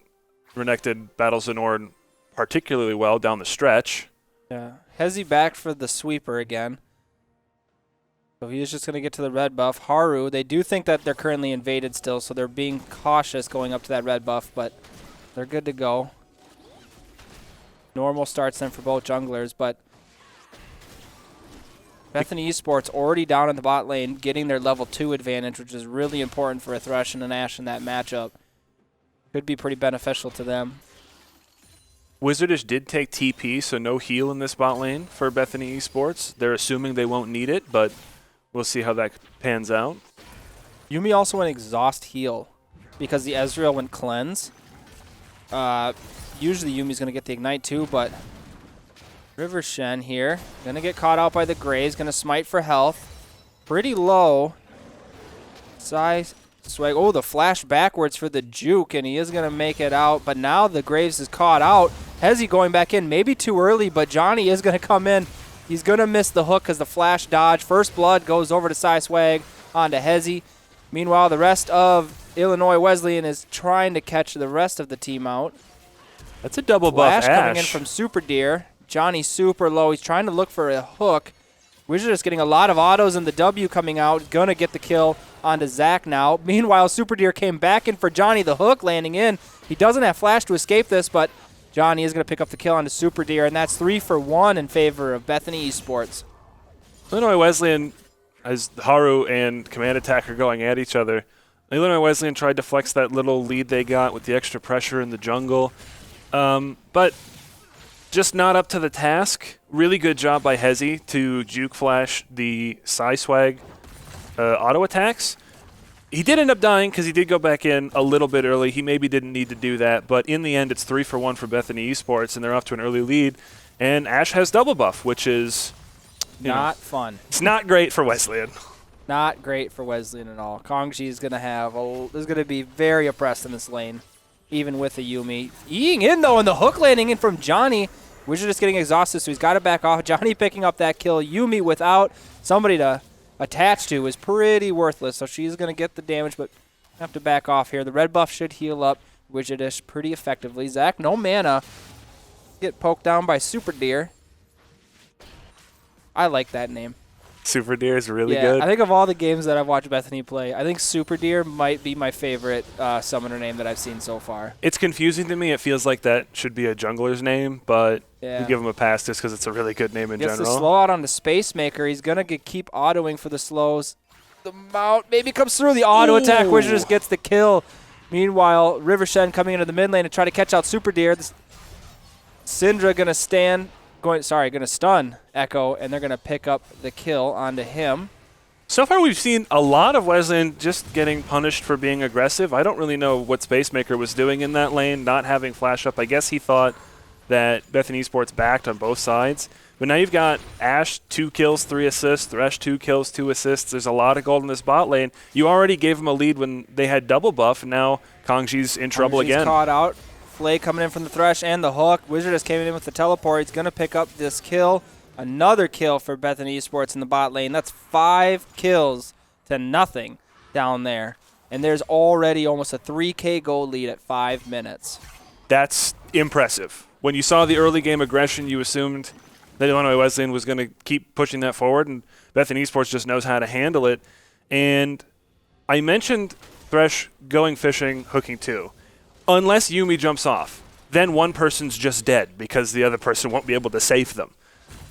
Renekton battles Zenord particularly well down the stretch. Yeah. Hezi back for the sweeper again. So he is just going to get to the red buff. Haru, they do think that they're currently invaded still, so they're being cautious going up to that red buff, but they're good to go. Normal starts then for both junglers, but Bethany Esports already down in the bot lane, getting their level 2 advantage, which is really important for a Thresh and an Ashe in that matchup. Could be pretty beneficial to them. Wizardish did take TP, so no heal in this bot lane for Bethany Esports. They're assuming they won't need it, but we'll see how that pans out. Yumi also went exhaust heal because the Ezreal went cleanse. Usually Yumi's going to get the ignite too, but River Shen here. Going to get caught out by the Graves. Going to smite for health. Pretty low. Size. Swag. Oh, the flash backwards for the juke, and he is going to make it out. But now the Graves is caught out. Hezi going back in. Maybe too early, but Johnny is going to come in. He's going to miss the hook because the flash dodge. First blood goes over to Swag onto Hezi. Meanwhile, the rest of Illinois Wesleyan is trying to catch the rest of the team out. That's a double buff Flash coming in from Super Deer. Johnny super low. He's trying to look for a hook. Wizards just getting a lot of autos and the W coming out. Gonna get the kill onto Zach now. Meanwhile, Super Deer came back in for Johnny. The hook landing in. He doesn't have flash to escape this, but Johnny is going to pick up the kill onto Super Deer, and that's 3 for 1 in favor of Bethany Esports. Illinois Wesleyan, as Haru and Command Attack are going at each other, Illinois Wesleyan tried to flex that little lead they got with the extra pressure in the jungle, but just not up to the task. Really good job by Hezi to juke flash the Swag auto attacks. He did end up dying because he did go back in a little bit early. He maybe didn't need to do that, but in the end, it's 3 for 1 for Bethany Esports, and they're off to an early lead. And Ashe has double buff, which is not fun. It's not great for Wesleyan. Not great for Wesleyan at all. Kongji is going to have is going to be very oppressed in this lane, even with the Yumi. Eating in though, and the hook landing in from Johnny. Wizard just getting exhausted, so he's got to back off. Johnny picking up that kill. Yumi without somebody to attach to is pretty worthless, so she's going to get the damage, but have to back off here. The red buff should heal up Wizardish pretty effectively. Zach, no mana. Get poked down by Super Deer. I like that name. Super Deer is really good. I think of all the games that I've watched Bethany play, I think Super Deer might be my favorite summoner name that I've seen so far. It's confusing to me. It feels like that should be a jungler's name, but we give him a pass just because it's a really good name in general. Gets the slow out on the Space Maker. He's going to keep autoing for the slows. The mount maybe comes through. The auto attack. Wizard just gets the kill. Meanwhile, River Shen coming into the mid lane to try to catch out Super Deer. Syndra going to stand going to stun Echo, and they're going to pick up the kill onto him. So far, we've seen a lot of Wesleyan just getting punished for being aggressive. I don't really know what Spacemaker was doing in that lane, not having flash up. I guess he thought that Bethany Esports backed on both sides. But now you've got Ash, 2 kills, 3 assists, Thresh, 2 kills, 2 assists. There's a lot of gold in this bot lane. You already gave him a lead when they had double buff, and now Kongji's in trouble again. Caught out. Flay coming in from the Thresh and the hook. Wizard just came in with the teleport. He's going to pick up this kill. Another kill for Bethany Esports in the bot lane. That's 5 kills to nothing down there. And there's already almost a 3K gold lead at 5 minutes. That's impressive. When you saw the early game aggression, you assumed that Illinois Wesleyan was going to keep pushing that forward, and Bethany Esports just knows how to handle it. And I mentioned Thresh going fishing, hooking 2. Unless Yumi jumps off, then one person's just dead because the other person won't be able to save them.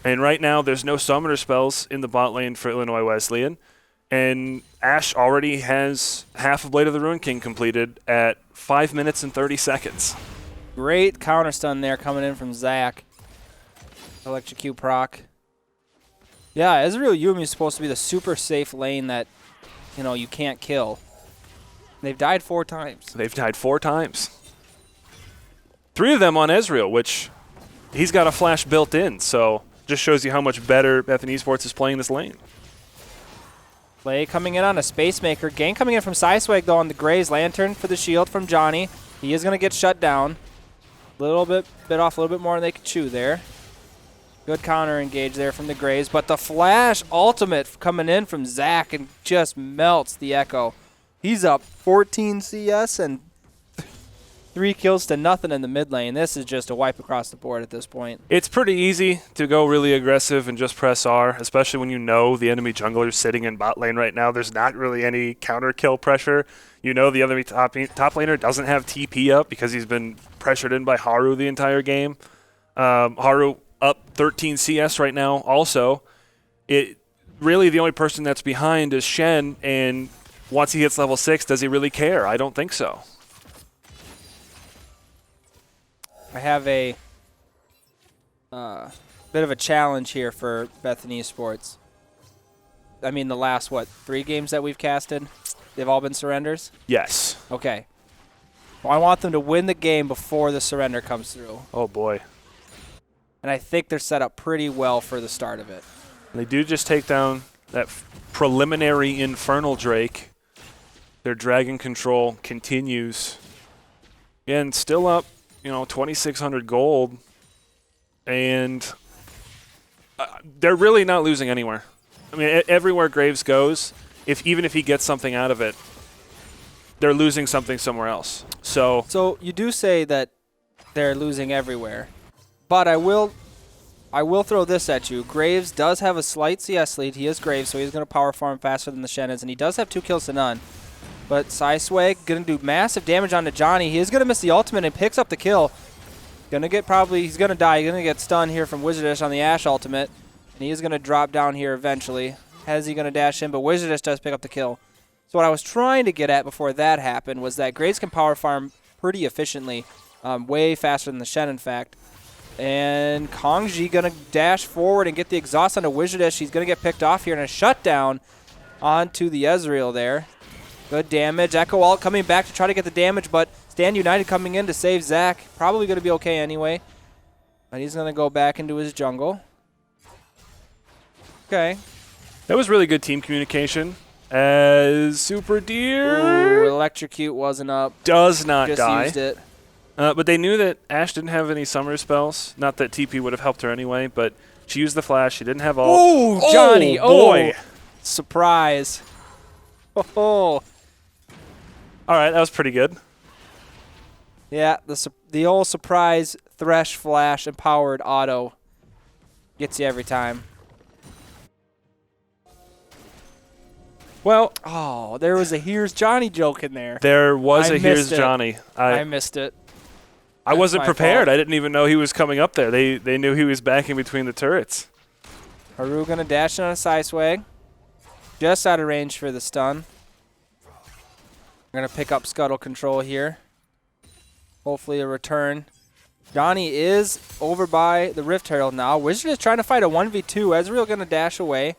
And right now, there's no summoner spells in the bot lane for Illinois Wesleyan. And Ash already has half of Blade of the Ruin King completed at 5 minutes and 30 seconds. Great counter stun there coming in from Zach. Electrocute proc. Yeah, Ezreal Yumi is supposed to be the super safe lane that, you can't kill. They've died 4 times. They've died 4 times. 3 of them on Ezreal, which he's got a flash built in, so just shows you how much better Bethany Esports is playing this lane. Play coming in on a Spacemaker. Gang coming in from Sideswag, though, on the Gray's Lantern for the shield from Johnny. He is going to get shut down. Bit off a little bit more than they could chew there. Good counter engage there from the Grays, but the flash ultimate coming in from Zach and just melts the Echo. He's up 14 CS and 3 kills to nothing in the mid lane. This is just a wipe across the board at this point. It's pretty easy to go really aggressive and just press R, especially when you know the enemy jungler is sitting in bot lane right now. There's not really any counter kill pressure. You know the enemy top laner doesn't have TP up because he's been pressured in by Haru the entire game. Haru up 13 CS right now also. Really the only person that's behind is Shen, and once he hits level 6, does he really care? I don't think so. I have a bit of a challenge here for Bethany Esports. I mean, the last, 3 games that we've casted, they've all been surrenders? Yes. Okay. Well, I want them to win the game before the surrender comes through. Oh, boy. And I think they're set up pretty well for the start of it. They do just take down that preliminary Infernal Drake. Their Dragon Control continues. Again, still up, 2,600 gold. And they're really not losing anywhere. I mean, everywhere Graves goes, even if he gets something out of it, they're losing something somewhere else. So you do say that they're losing everywhere. But I will throw this at you. Graves does have a slight CS lead. He is Graves, so he's going to power farm faster than the Shen is, and he does have 2 kills to none. But Sideswag going to do massive damage onto Johnny. He is going to miss the ultimate and picks up the kill. He's going to die. He's going to get stunned here from Wizardish on the Ashe ultimate, and he is going to drop down here eventually. Hezzy going to dash in, but Wizardish does pick up the kill. So what I was trying to get at before that happened was that Graves can power farm pretty efficiently, way faster than the Shen, in fact. And Kongji going to dash forward and get the exhaust onto Wizardish. He's going to get picked off here and a shutdown onto the Ezreal there. Good damage. Echo Alt coming back to try to get the damage, but Stand United coming in to save Zach. Probably going to be okay anyway. But he's going to go back into his jungle. Okay. That was really good team communication. As Super Deer. Ooh, Electrocute wasn't up. Does not Just die. Used it. But they knew that Ashe didn't have any summer spells. Not that TP would have helped her anyway, but she used the flash. She didn't have all. Oh, Johnny. Oh, boy. Surprise. Oh. All right, that was pretty good. Yeah, the old surprise Thresh Flash empowered auto gets you every time. Well, there was a Here's Johnny joke in there. There was a Here's Johnny. I missed it. I wasn't prepared. fault. I didn't even know he was coming up there. They knew he was backing between the turrets. Haru going to dash in on a Sideswag. Just out of range for the stun. I'm going to pick up Scuttle Control here. Hopefully a return Johnny is over by the Rift Herald now. Wizard is trying to fight a 1v2. Ezreal going to dash away.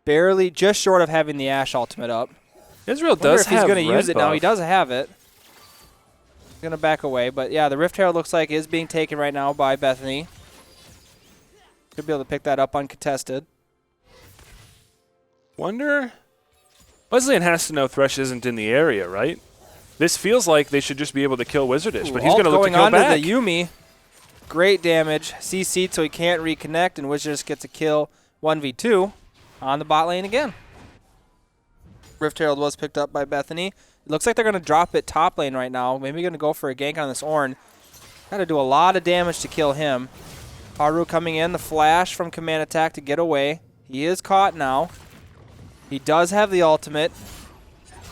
Barely, just short of having the Ashe ultimate up. Israel does have he's going to red use it now. buff. He does have it. He's going to back away. But yeah, the Rift Herald looks like is being taken right now by Bethany. Should be able to pick that up uncontested. Wonder... Wesleyan has to know Thresh isn't in the area, right? This feels like they should just be able to kill Wizardish, but he's going to look to kill going back. onto the Yuumi. Great damage. CC'd so he can't reconnect, and Wizardish gets a kill 1v2 on the bot lane again. Rift Herald was picked up by Bethany. It looks like they're going to drop it top lane right now. Maybe going to go for a gank on this Ornn. Got to do a lot of damage to kill him. Haru coming in, the flash from command attack to get away. He is caught now. He does have the ultimate,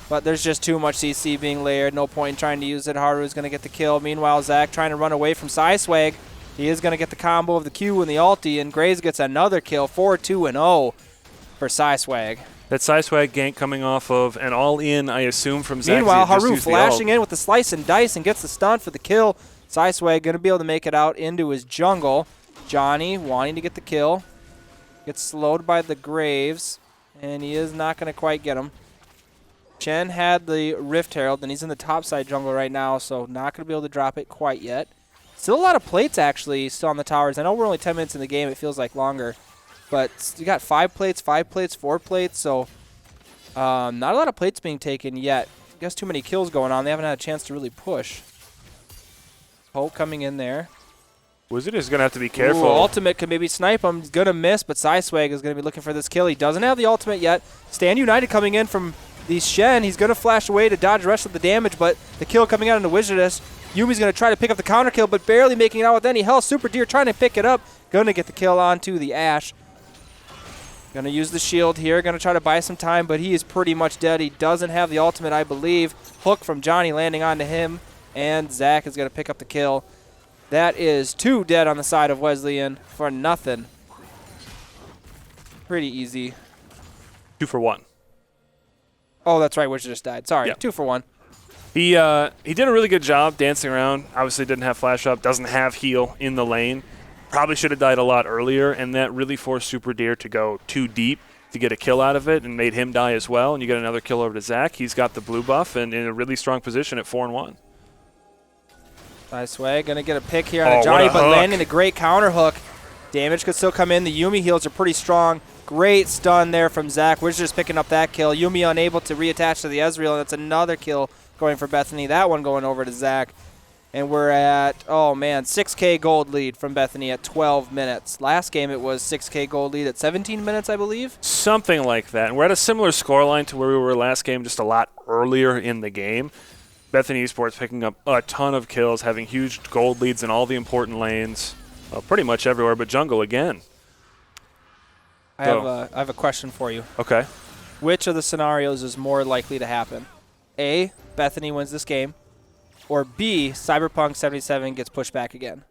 but there's just too much CC being layered. No point in trying to use it. Haru is going to get the kill. Meanwhile, Zach trying to run away from Swag. He is going to get the combo of the Q and the ulti, and Graves gets another kill. 4-2-0 for Swag. That Swag gank coming off of an all-in, I assume, from Zach. Meanwhile, Haru flashing in with the slice and dice and gets the stun for the kill. Swag going to be able to make it out into his jungle. Johnny wanting to get the kill. Gets slowed by the Graves, and he is not going to quite get him. Chen had the Rift Herald, and he's in the top side jungle right now, so not going to be able to drop it quite yet. Still a lot of plates, actually, still on the towers. I know we're only 10 minutes in the game. It feels like longer. But you got 5 plates, 4 plates, so not a lot of plates being taken yet. I guess too many kills going on. They haven't had a chance to really push. Hope coming in there. Wizard is going to have to be careful. Ooh, ultimate could maybe snipe him. He's going to miss, but Swag is going to be looking for this kill. He doesn't have the ultimate yet. Stand United coming in from the Shen. He's going to flash away to dodge the rest of the damage, but the kill coming out into Wizardess. Yumi's going to try to pick up the counter kill, but barely making it out with any health. Super Deer trying to pick it up. Going to get the kill onto the Ashe. Going to use the shield here. Going to try to buy some time, but he is pretty much dead. He doesn't have the ultimate, I believe. Hook from Johnny landing onto him, and Zach is going to pick up the kill. That is 2 dead on the side of Wesleyan for nothing. Pretty easy. 2 for 1. Oh, that's right. Wizard just died. Sorry. Yep. 2 for 1. He did a really good job dancing around. Obviously didn't have flash up, doesn't have heal in the lane. Probably should have died a lot earlier, and that really forced Super Deer to go too deep to get a kill out of it and made him die as well. And you get another kill over to Zach. He's got the blue buff and in a really strong position at 4-1. Swag going to get a pick here on Johnny, but landing a great counter hook. Damage could still come in. The Yuumi heals are pretty strong. Great stun there from Zach. We're just picking up that kill. Yuumi unable to reattach to the Ezreal, and that's another kill going for Bethany. That one going over to Zach. And we're at, oh man, 6K gold lead from Bethany at 12 minutes. Last game it was 6K gold lead at 17 minutes, I believe. Something like that. And we're at a similar scoreline to where we were last game, just a lot earlier in the game. Bethany Esports picking up a ton of kills, having huge gold leads in all the important lanes, pretty much everywhere but jungle again. I have a question for you. Okay. Which of the scenarios is more likely to happen? A, Bethany wins this game, or B, Cyberpunk 77 gets pushed back again?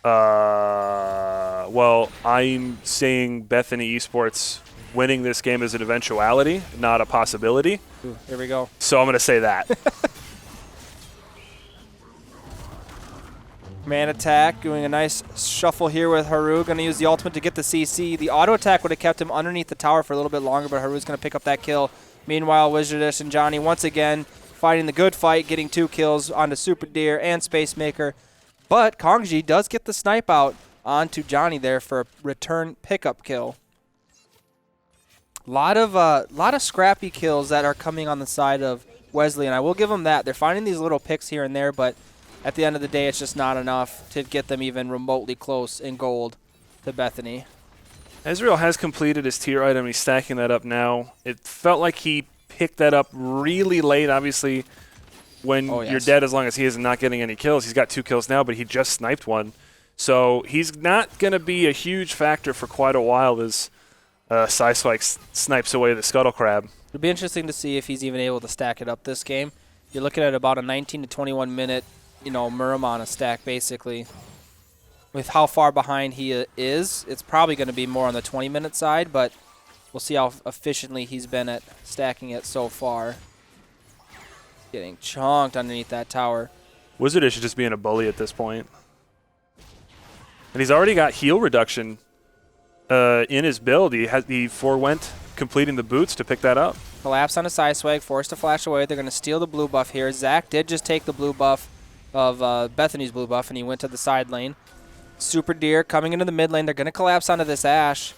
Well, I'm saying Bethany Esports winning this game is an eventuality, not a possibility. Ooh, here we go. So I'm going to say that. Man attack, doing a nice shuffle here with Haru. Going to use the ultimate to get the CC. The auto attack would have kept him underneath the tower for a little bit longer, but Haru's going to pick up that kill. Meanwhile, Wizardish and Johnny once again fighting the good fight, getting 2 kills onto Super Deer and Spacemaker. But Kongji does get the snipe out onto Johnny there for a return pickup kill. Lot of scrappy kills that are coming on the side of Wesleyan. I will give them that. They're finding these little picks here and there, but at the end of the day, it's just not enough to get them even remotely close in gold to Bethany. Ezreal has completed his tier item. He's stacking that up now. It felt like he picked that up really late, obviously, when you're dead as long as he is and not getting any kills. He's got 2 kills now, but he just sniped 1. So he's not going to be a huge factor for quite a while as Swag snipes away the Scuttle Crab. It'll be interesting to see if he's even able to stack it up this game. You're looking at about a 19 to 21 minute Muramana stack, basically. With how far behind he is, it's probably going to be more on the 20-minute side, but we'll see how efficiently he's been at stacking it so far. Getting chonked underneath that tower. Wizardish is just being a bully at this point. And he's already got heal reduction in his build. He forewent completing the boots to pick that up. Collapse on a side swag, forced to flash away. They're going to steal the blue buff here. Zach did just take the blue buff of Bethany's blue buff, and he went to the side lane. Super Deer coming into the mid lane. They're going to collapse onto this Ashe.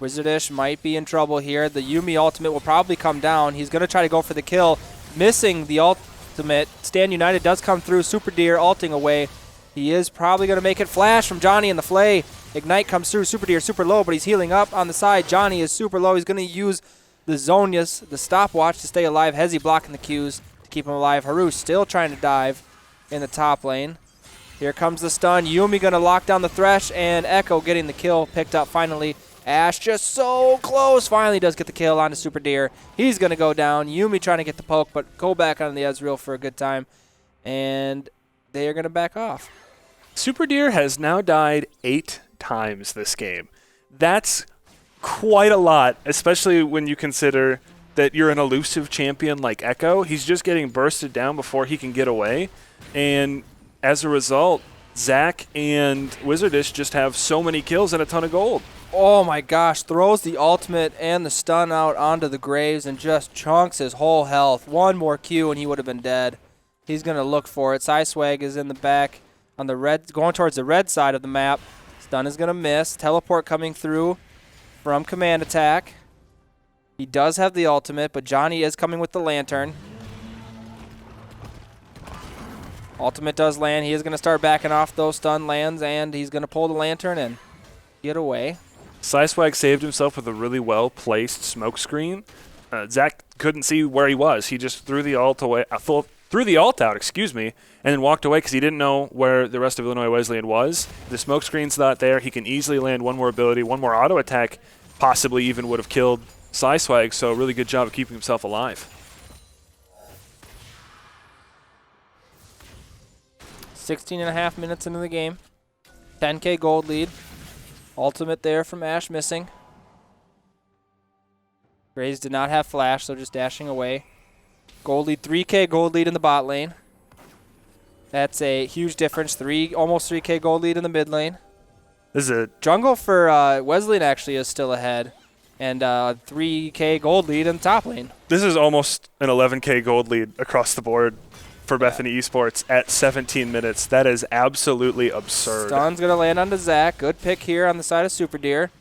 Wizardish might be in trouble here. The Yuumi ultimate will probably come down. He's going to try to go for the kill, missing the ultimate. Stand United does come through. Super Deer ulting away. He is probably going to make it. Flash from Johnny in the Flay. Ignite comes through. Super Deer super low, but he's healing up on the side. Johnny is super low. He's going to use the Zonias, the stopwatch, to stay alive. Hezi blocking the Qs to keep him alive. Haru still trying to dive in the top lane. Here comes the stun. Yuumi going to lock down the Thresh, and Echo getting the kill picked up finally. Ashe just so close. Finally does get the kill onto Super Deer. He's going to go down. Yuumi trying to get the poke, but go back on the Ezreal for a good time. And they are going to back off. Super Deer has now died 8 times this game. That's quite a lot, especially when you consider that you're an elusive champion like Echo. He's just getting bursted down before he can get away. And as a result, Zach and Wizardish just have so many kills and a ton of gold. Oh my gosh, throws the ultimate and the stun out onto the Graves and just chunks his whole health. One more Q and he would have been dead. He's going to look for it. Swag is in the back on the red, going towards the red side of the map. Stun is going to miss. Teleport coming through from command attack. He does have the ultimate, but Johnny is coming with the lantern. Ultimate does land. He is going to start backing off those stun lands, and he's going to pull the lantern and get away. Swag saved himself with a really well-placed smoke screen. Zach couldn't see where he was. He just threw the ult away, threw the ult out, excuse me, and then walked away because he didn't know where the rest of Illinois Wesleyan was. The smoke screen's not there. He can easily land one more ability, one more auto attack, possibly even would have killed Swag. So really good job of keeping himself alive. 16.5 minutes into the game. 10K gold lead. Ultimate there from Ashe missing. Graves did not have flash, so just dashing away. Gold lead, 3K gold lead in the bot lane. That's a huge difference. Almost 3K gold lead in the mid lane. This is a jungle for Wesleyan actually is still ahead, and 3K gold lead in the top lane. This is almost an 11K gold lead across the board for Bethany Esports at 17 minutes. That is absolutely absurd. Stun's going to land onto Zach. Good pick here on the side of Super Deer.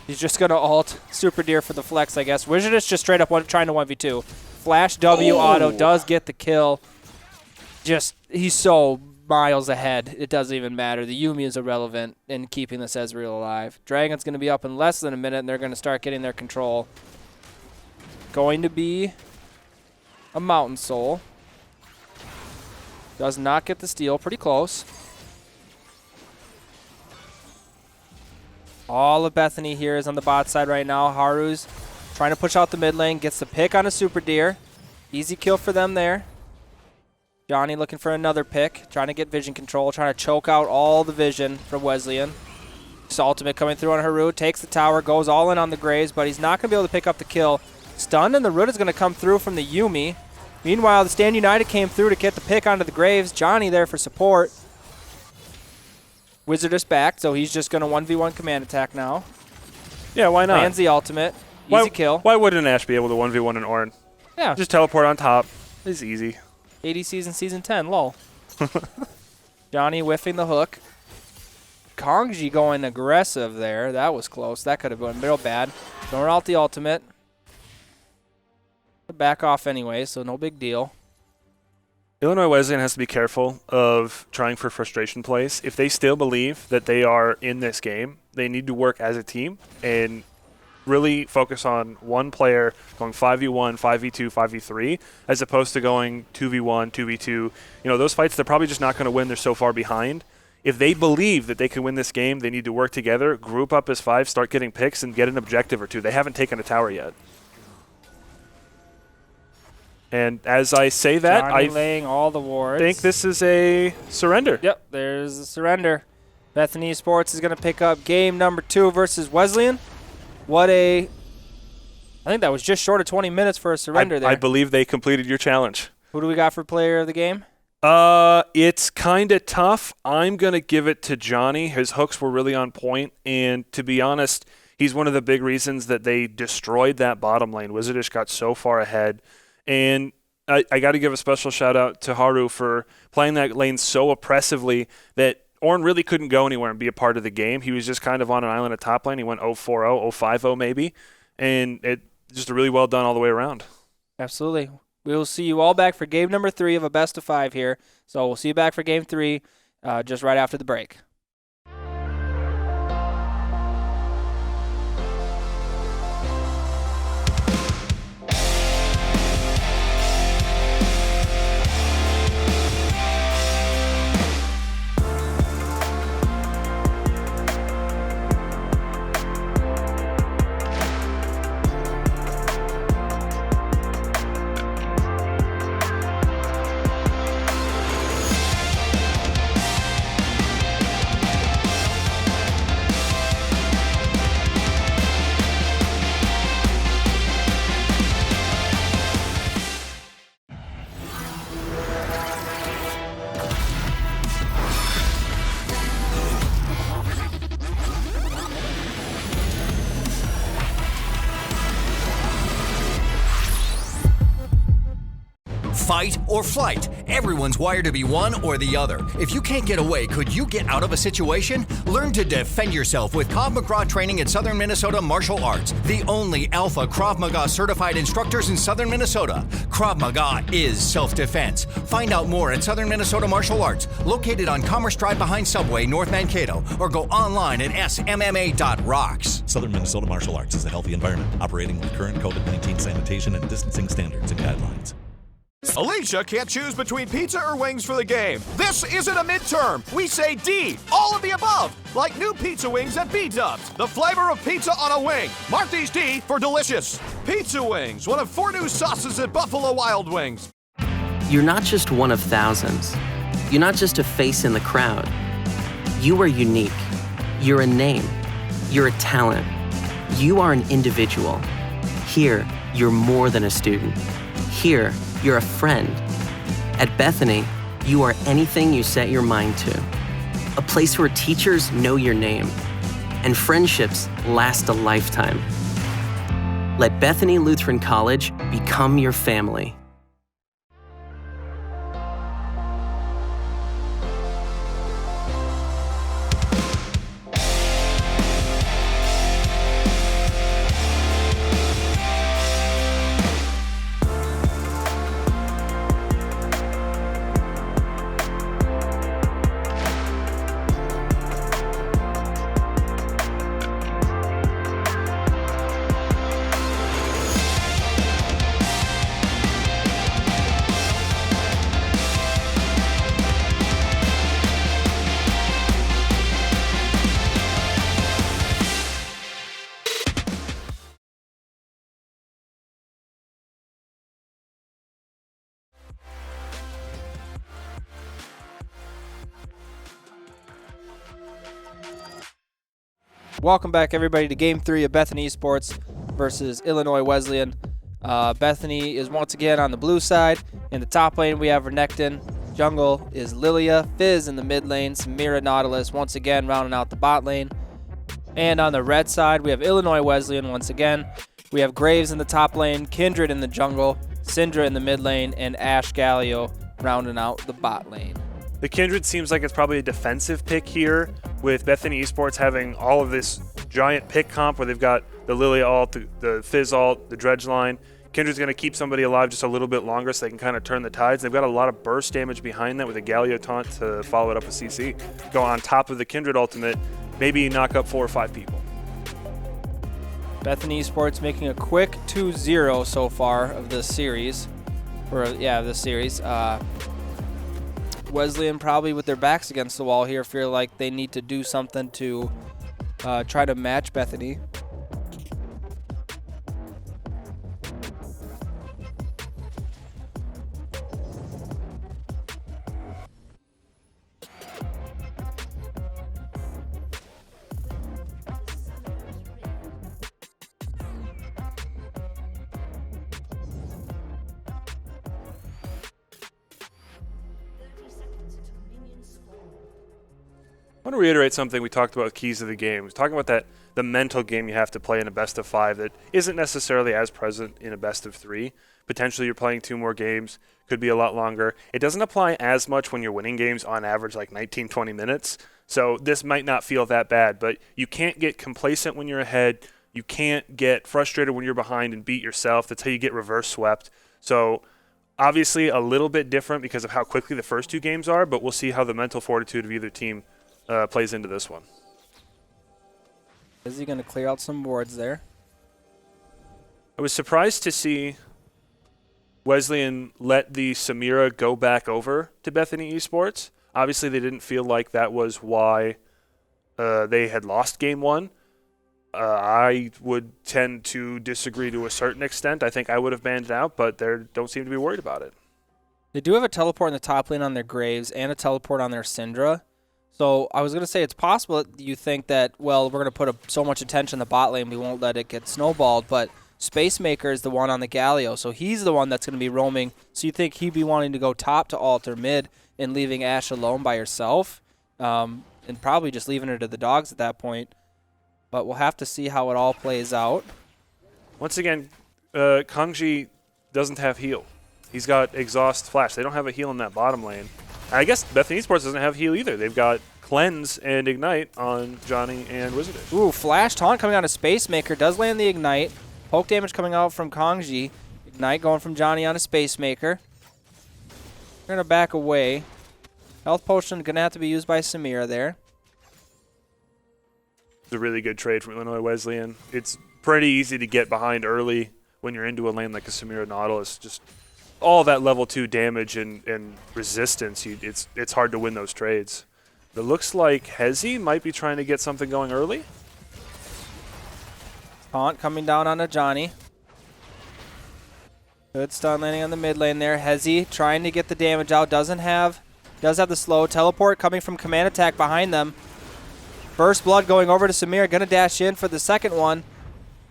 He's just going to ult Super Deer for the flex, I guess. Wizardish just straight up trying to 1v2. Flash W auto does get the kill. Just, he's so miles ahead. It doesn't even matter. The Yuumi is irrelevant in keeping this Ezreal alive. Dragon's going to be up in less than a minute, and they're going to start getting their control. Going to be a Mountain Soul. Does not get the steal. Pretty close. All of Bethany here is on the bot side right now. Haru's trying to push out the mid lane. Gets the pick on a Super Deer. Easy kill for them there. Johnny looking for another pick. Trying to get vision control. Trying to choke out all the vision from Wesleyan. Just ultimate coming through on Haru. Takes the tower. Goes all in on the Graves, but he's not going to be able to pick up the kill. Stun and the root is going to come through from the Yuumi. Meanwhile, the Stand United came through to get the pick onto the Graves. Johnny there for support. Wizardish back, so he's just going to 1v1 command attack now. Yeah, why not? Lands the ultimate. Easy kill. Why wouldn't Ashe be able to 1v1 an Ornn? Yeah. Just teleport on top. It's easy. ADC's in Season 10, lol. Johnny whiffing the hook. Kongji going aggressive there. That was close. That could have been real bad. Throwing out the ultimate. Back off anyway, so no big deal. Illinois Wesleyan has to be careful of trying for frustration plays. If they still believe that they are in this game, they need to work as a team and really focus on one player going 5v1, 5v2, 5v3, as opposed to going 2v1, 2v2. You know, those fights, they're probably just not going to win. They're so far behind. If they believe that they can win this game, they need to work together, group up as 5, start getting picks, and get an objective or two. They haven't taken a tower yet. And as I say that, Johnny laying all the wards. think this is a surrender. Yep, there's a surrender. Bethany Esports is going to pick up game number 2 versus Wesleyan. I think that was just short of 20 minutes for a surrender there. I believe they completed your challenge. Who do we got for player of the game? It's kind of tough. I'm going to give it to Johnny. His hooks were really on point, and to be honest, he's one of the big reasons that they destroyed that bottom lane. Wizardish got so far ahead, and I got to give a special shout-out to Haru for playing that lane so oppressively that Orn really couldn't go anywhere and be a part of the game. He was just kind of on an island at top lane. He went 0-4-0, 0-5-0 maybe, and it just really well done all the way around. Absolutely. We will see you all back for game number 3 of a best of 5 here. So we'll see you back for game 3 just right after the break. Fight or flight. Everyone's wired to be one or the other. If you can't get away, could you get out of a situation? Learn to defend yourself with Krav Maga training at Southern Minnesota Martial Arts, the only alpha Krav Maga certified instructors in Southern Minnesota. Krav Maga is self-defense. Find out more at Southern Minnesota Martial Arts, located on Commerce Drive behind Subway, North Mankato, or go online at smma.rocks. Southern Minnesota Martial Arts is a healthy environment operating with current COVID-19 sanitation and distancing standards and guidelines. Alicia can't choose between pizza or wings for the game. This isn't a midterm. We say D, all of the above. Like new pizza wings at B-Dubs. The flavor of pizza on a wing. Mark these D for delicious. Pizza wings, one of 4 new sauces at Buffalo Wild Wings. You're not just one of thousands. You're not just a face in the crowd. You are unique. You're a name. You're a talent. You are an individual. Here, you're more than a student. Here, you're a friend. At Bethany, you are anything you set your mind to. A place where teachers know your name and friendships last a lifetime. Let Bethany Lutheran College become your family. Welcome back, everybody, to Game 3 of Bethany Esports versus Illinois Wesleyan. Bethany is once again on the blue side. In the top lane, we have Renekton. Jungle is Lilia. Fizz in the mid lane. Samira Nautilus once again rounding out the bot lane. And on the red side, we have Illinois Wesleyan once again. We have Graves in the top lane, Kindred in the jungle, Syndra in the mid lane, and Ash Galio rounding out the bot lane. The Kindred seems like it's probably a defensive pick here, with Bethany Esports having all of this giant pick comp where they've got the Lilia ult, the Fizz ult, the Dredge line. Kindred's going to keep somebody alive just a little bit longer so they can kind of turn the tides. They've got a lot of burst damage behind that with a Galio taunt to follow it up with CC. Go on top of the Kindred ultimate, maybe knock up 4 or 5 people. Bethany Esports making a quick 2-0 so far of this series. Wesleyan probably with their backs against the wall here feel like they need to do something to try to match Bethany. want to reiterate something we talked about with keys of the game. We're talking about the mental game you have to play in a best of 5 that isn't necessarily as present in a best of 3. Potentially you're playing 2 more games, could be a lot longer. It doesn't apply as much when you're winning games on average like 19, 20 minutes. So this might not feel that bad, but you can't get complacent when you're ahead. You can't get frustrated when you're behind and beat yourself. That's how you get reverse swept. So obviously a little bit different because of how quickly the first 2 games are, but we'll see how the mental fortitude of either team plays into this one. Is he going to clear out some boards there? I was surprised to see Wesleyan let the Samira go back over to Bethany Esports. Obviously, they didn't feel like that was why they had lost game 1. I would tend to disagree to a certain extent. I think I would have banned it out, but they don't seem to be worried about it. They do have a teleport in the top lane on their Graves and a teleport on their Syndra. So I was going to say it's possible that you think that, well, we're going to put so much attention in the bot lane, we won't let it get snowballed, but Spacemaker is the one on the Galio, so he's the one that's going to be roaming. So you think he'd be wanting to go top to alter mid and leaving Ash alone by herself, and probably just leaving her to the dogs at that point. But we'll have to see how it all plays out. Once again, Kangji doesn't have heal. He's got Exhaust Flash. They don't have a heal in that bottom lane. I guess Bethany Esports doesn't have heal either. They've got Cleanse and Ignite on Johnny and Wizardish. Ooh, Flash Taunt coming out of Spacemaker. Does land the Ignite. Poke damage coming out from Kangji. Ignite going from Johnny on a Spacemaker. We're going to back away. Health Potion going to have to be used by Samira there. It's a really good trade from Illinois Wesleyan. It's pretty easy to get behind early when you're into a lane like a Samira Nautilus. Just all that level 2 damage and resistance, it's hard to win those trades. It looks like Hezi might be trying to get something going early. Taunt coming down on a Johnny. Good stun landing on the mid lane there. Hezi trying to get the damage out. Does have the slow. Teleport coming from command attack behind them. First blood going over to Samir. Gonna dash in for the second one.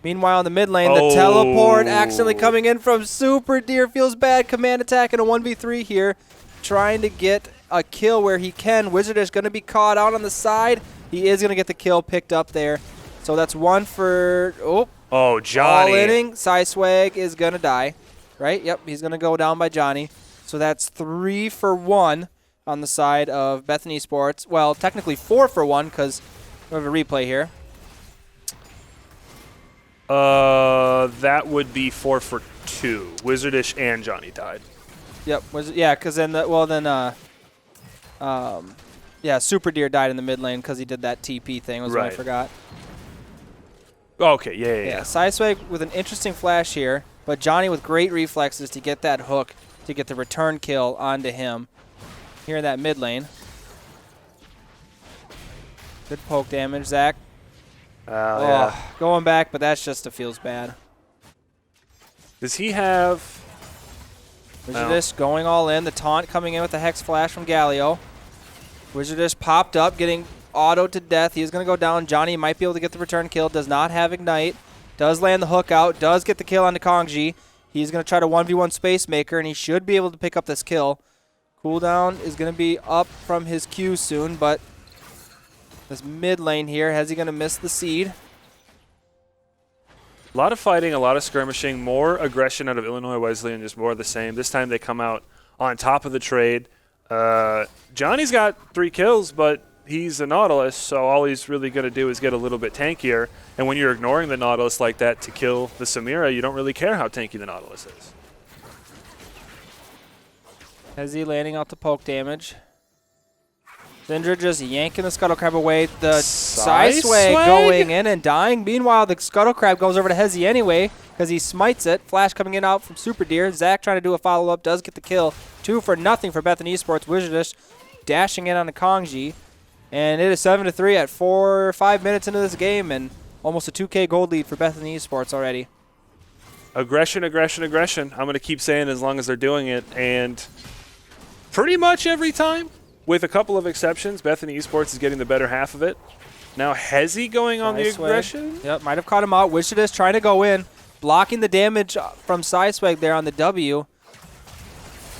Meanwhile, in the mid lane, the teleport accidentally coming in from Super Deer. Feels bad. Command attack in a 1v3 here. Trying to get a kill where he can. Wizardish going to be caught out on the side. He is going to get the kill picked up there. So that's 1 for... Oh, Johnny. All inning. Swag is going to die. Right? Yep, he's going to go down by Johnny. So that's 3 for 1 on the side of Bethany Esports. Well, technically 4 for 1 because we have a replay here. That would be 4 for 2. Wizardish and Johnny died. Yep. Yeah, because then Super Deer died in the mid lane because he did that TP thing. Was what I forgot. Okay. Yeah. Sideswag with an interesting flash here, but Johnny with great reflexes to get that hook to get the return kill onto him here in that mid lane. Good poke damage, Zach. Yeah. Going back, but that's just feels bad. Does he have... Wizardish going all in. The taunt coming in with the Hex Flash from Galio. Wizardish popped up, getting autoed to death. He is going to go down. Johnny might be able to get the return kill. Does not have Ignite. Does land the hook out. Does get the kill onto Kangji. He's going to try to 1v1 Spacemaker, and he should be able to pick up this kill. Cooldown is going to be up from his Q soon, but this mid lane here, is he going to miss the seed? A lot of fighting, a lot of skirmishing, more aggression out of Illinois Wesleyan, just more of the same. This time they come out on top of the trade. Johnny's got 3 kills, but he's a Nautilus, so all he's really going to do is get a little bit tankier. And when you're ignoring the Nautilus like that to kill the Samira, you don't really care how tanky the Nautilus is. Hezi landing out the poke damage. Syndra just yanking the Scuttle Crab away. The Sideswag going in and dying. Meanwhile, the Scuttle Crab goes over to Hezi anyway because he smites it. Flash coming in out from Super Deer. Zach trying to do a follow-up. Does get the kill. 2 for nothing for Bethany Esports. Wizardish dashing in on the Kangji. And it is 7-3 at 4 or 5 minutes into this game and almost a 2K gold lead for Bethany Esports already. Aggression, aggression, aggression. I'm going to keep saying as long as they're doing it. And pretty much every time, with a couple of exceptions, Bethany Esports is getting the better half of it. Now Hezi going on the aggression. Yep, might have caught him out. Wizardish trying to go in, blocking the damage from Sideswag there on the W.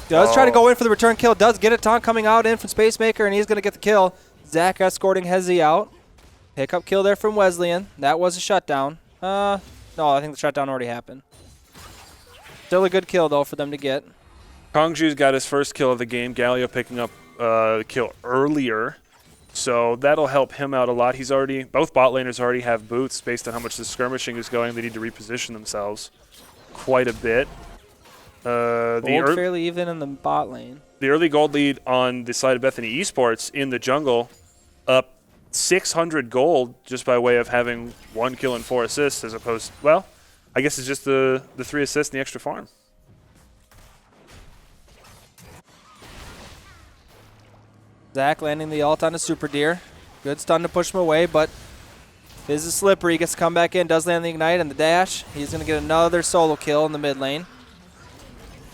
Does try to go in for the return kill. Does get a taunt coming out in from Spacemaker, and he's going to get the kill. Zach escorting Hezzy out. Pickup kill there from Wesleyan. That was a shutdown. No, I think the shutdown already happened. Still a good kill, though, for them to get. Kongju's got his first kill of the game. Galio picking up the kill earlier. So that'll help him out a lot. Both bot laners already have boots based on how much the skirmishing is going. They need to reposition themselves quite a bit. Gold fairly even in the bot lane. The early gold lead on the side of Bethany Esports in the jungle, up 600 gold just by way of having 1 kill and 4 assists, as opposed, well, I guess it's just the 3 assists and the extra farm. Zach landing the ult on a Super Deer. Good stun to push him away, but Fizz is slippery. He gets to come back in, does land the Ignite and the dash. He's going to get another solo kill in the mid lane.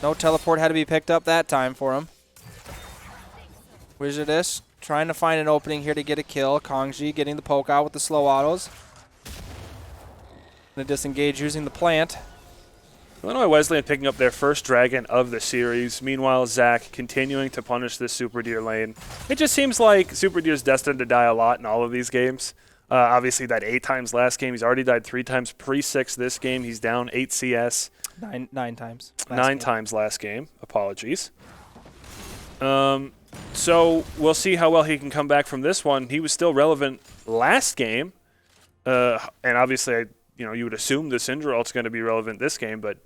No teleport had to be picked up that time for him. Wizardish trying to find an opening here to get a kill. Kongji getting the poke out with the slow autos. Going to disengage using the plant. Illinois Wesleyan picking up their first dragon of the series. Meanwhile, Zach continuing to punish this Super Deer lane. It just seems like Super Deer's destined to die a lot in all of these games. Obviously, he died 8 times last game. He's already died 3 times pre-6 this game. He's down 8 CS. 9 times. 9 times last game. Apologies. So we'll see how well he can come back from this one. He was still relevant last game. And obviously, you would assume the Syndra ult's going to be relevant this game, but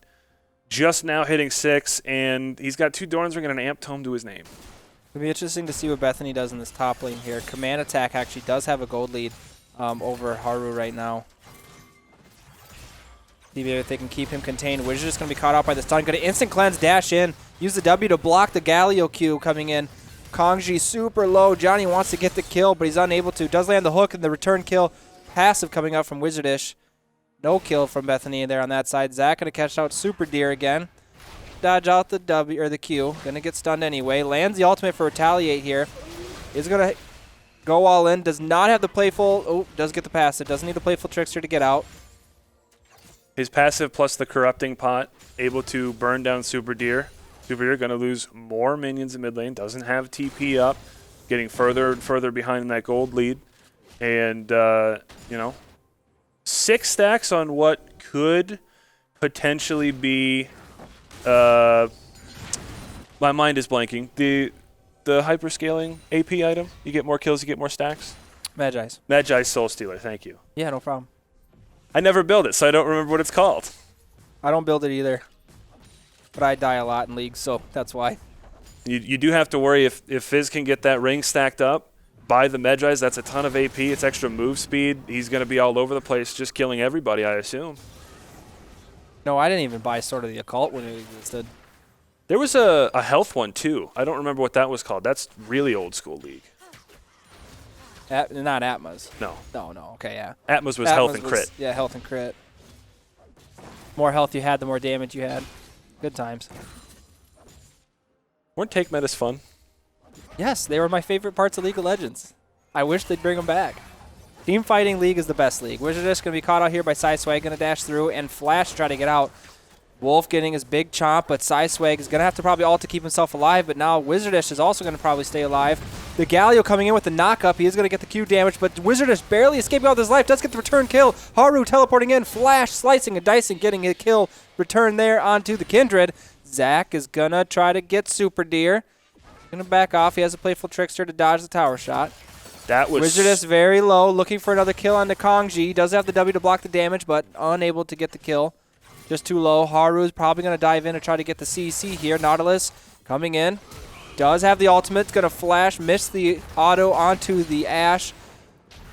just now hitting 6, and he's got 2 Doran's Ring and an Amp Tome to his name. It'll be interesting to see what Bethany does in this top lane here. Command Attack actually does have a gold lead over Haru right now. See if they can keep him contained. Wizard is going to be caught out by the stun. Going to instant cleanse, dash in, use the W to block the Galio Q coming in. Kongji super low. Johnny wants to get the kill, but he's unable to. Does land the hook and the return kill. Passive coming out from Wizardish. No kill from Bethany there on that side. Zach going to catch out Super Deer again. Dodge out the W or the Q. Going to get stunned anyway. Lands the ultimate for Retaliate here. Is going to go all in. Does not have the playful. Oh, does get the passive. Doesn't need the playful Trickster to get out. His passive plus the Corrupting Pot, able to burn down Super Deer. Super Deer going to lose more minions in mid lane. Doesn't have TP up. Getting further and further behind that gold lead. And, 6 stacks on what could potentially be, my mind is blanking, the hyperscaling AP item. You get more kills, you get more stacks. Magi's. Magi's Soul Stealer, thank you. Yeah, no problem. I never build it, so I don't remember what it's called. I don't build it either, but I die a lot in leagues, so that's why. You do have to worry if Fizz can get that ring stacked up. By the Magi's, that's a ton of AP. It's extra move speed. He's going to be all over the place, just killing everybody, I assume. No, I didn't even buy Sword of the Occult when it existed. There was a health one, too. I don't remember what that was called. That's really old school League. Not Atma's. No. No, okay, yeah. Atma's was health and crit. Yeah, health and crit. More health you had, the more damage you had. Good times. Weren't take metas fun? Yes, they were my favorite parts of League of Legends. I wish they'd bring them back. Team Fighting League is the best league. Wizardish going to be caught out here by Swag, going to dash through and flash to try to get out. Wolf getting his big chomp, but Swag is going to have to probably ult to keep himself alive, but now Wizardish is also going to probably stay alive. The Galio coming in with the knock-up. He is going to get the Q damage, but Wizardish barely escaping out with his life. Does get the return kill. Haru teleporting in, flash, slicing and dicing, getting a kill. Return there onto the Kindred. Zach is going to try to get Super Deer. Going to back off. He has a playful Trickster to dodge the tower shot. That was Wizardish very low, looking for another kill on the Kongji. He does have the W to block the damage, but unable to get the kill. Just too low. Haru is probably going to dive in and try to get the CC here. Nautilus coming in. Does have the ultimate. Going to flash, miss the auto onto the Ashe.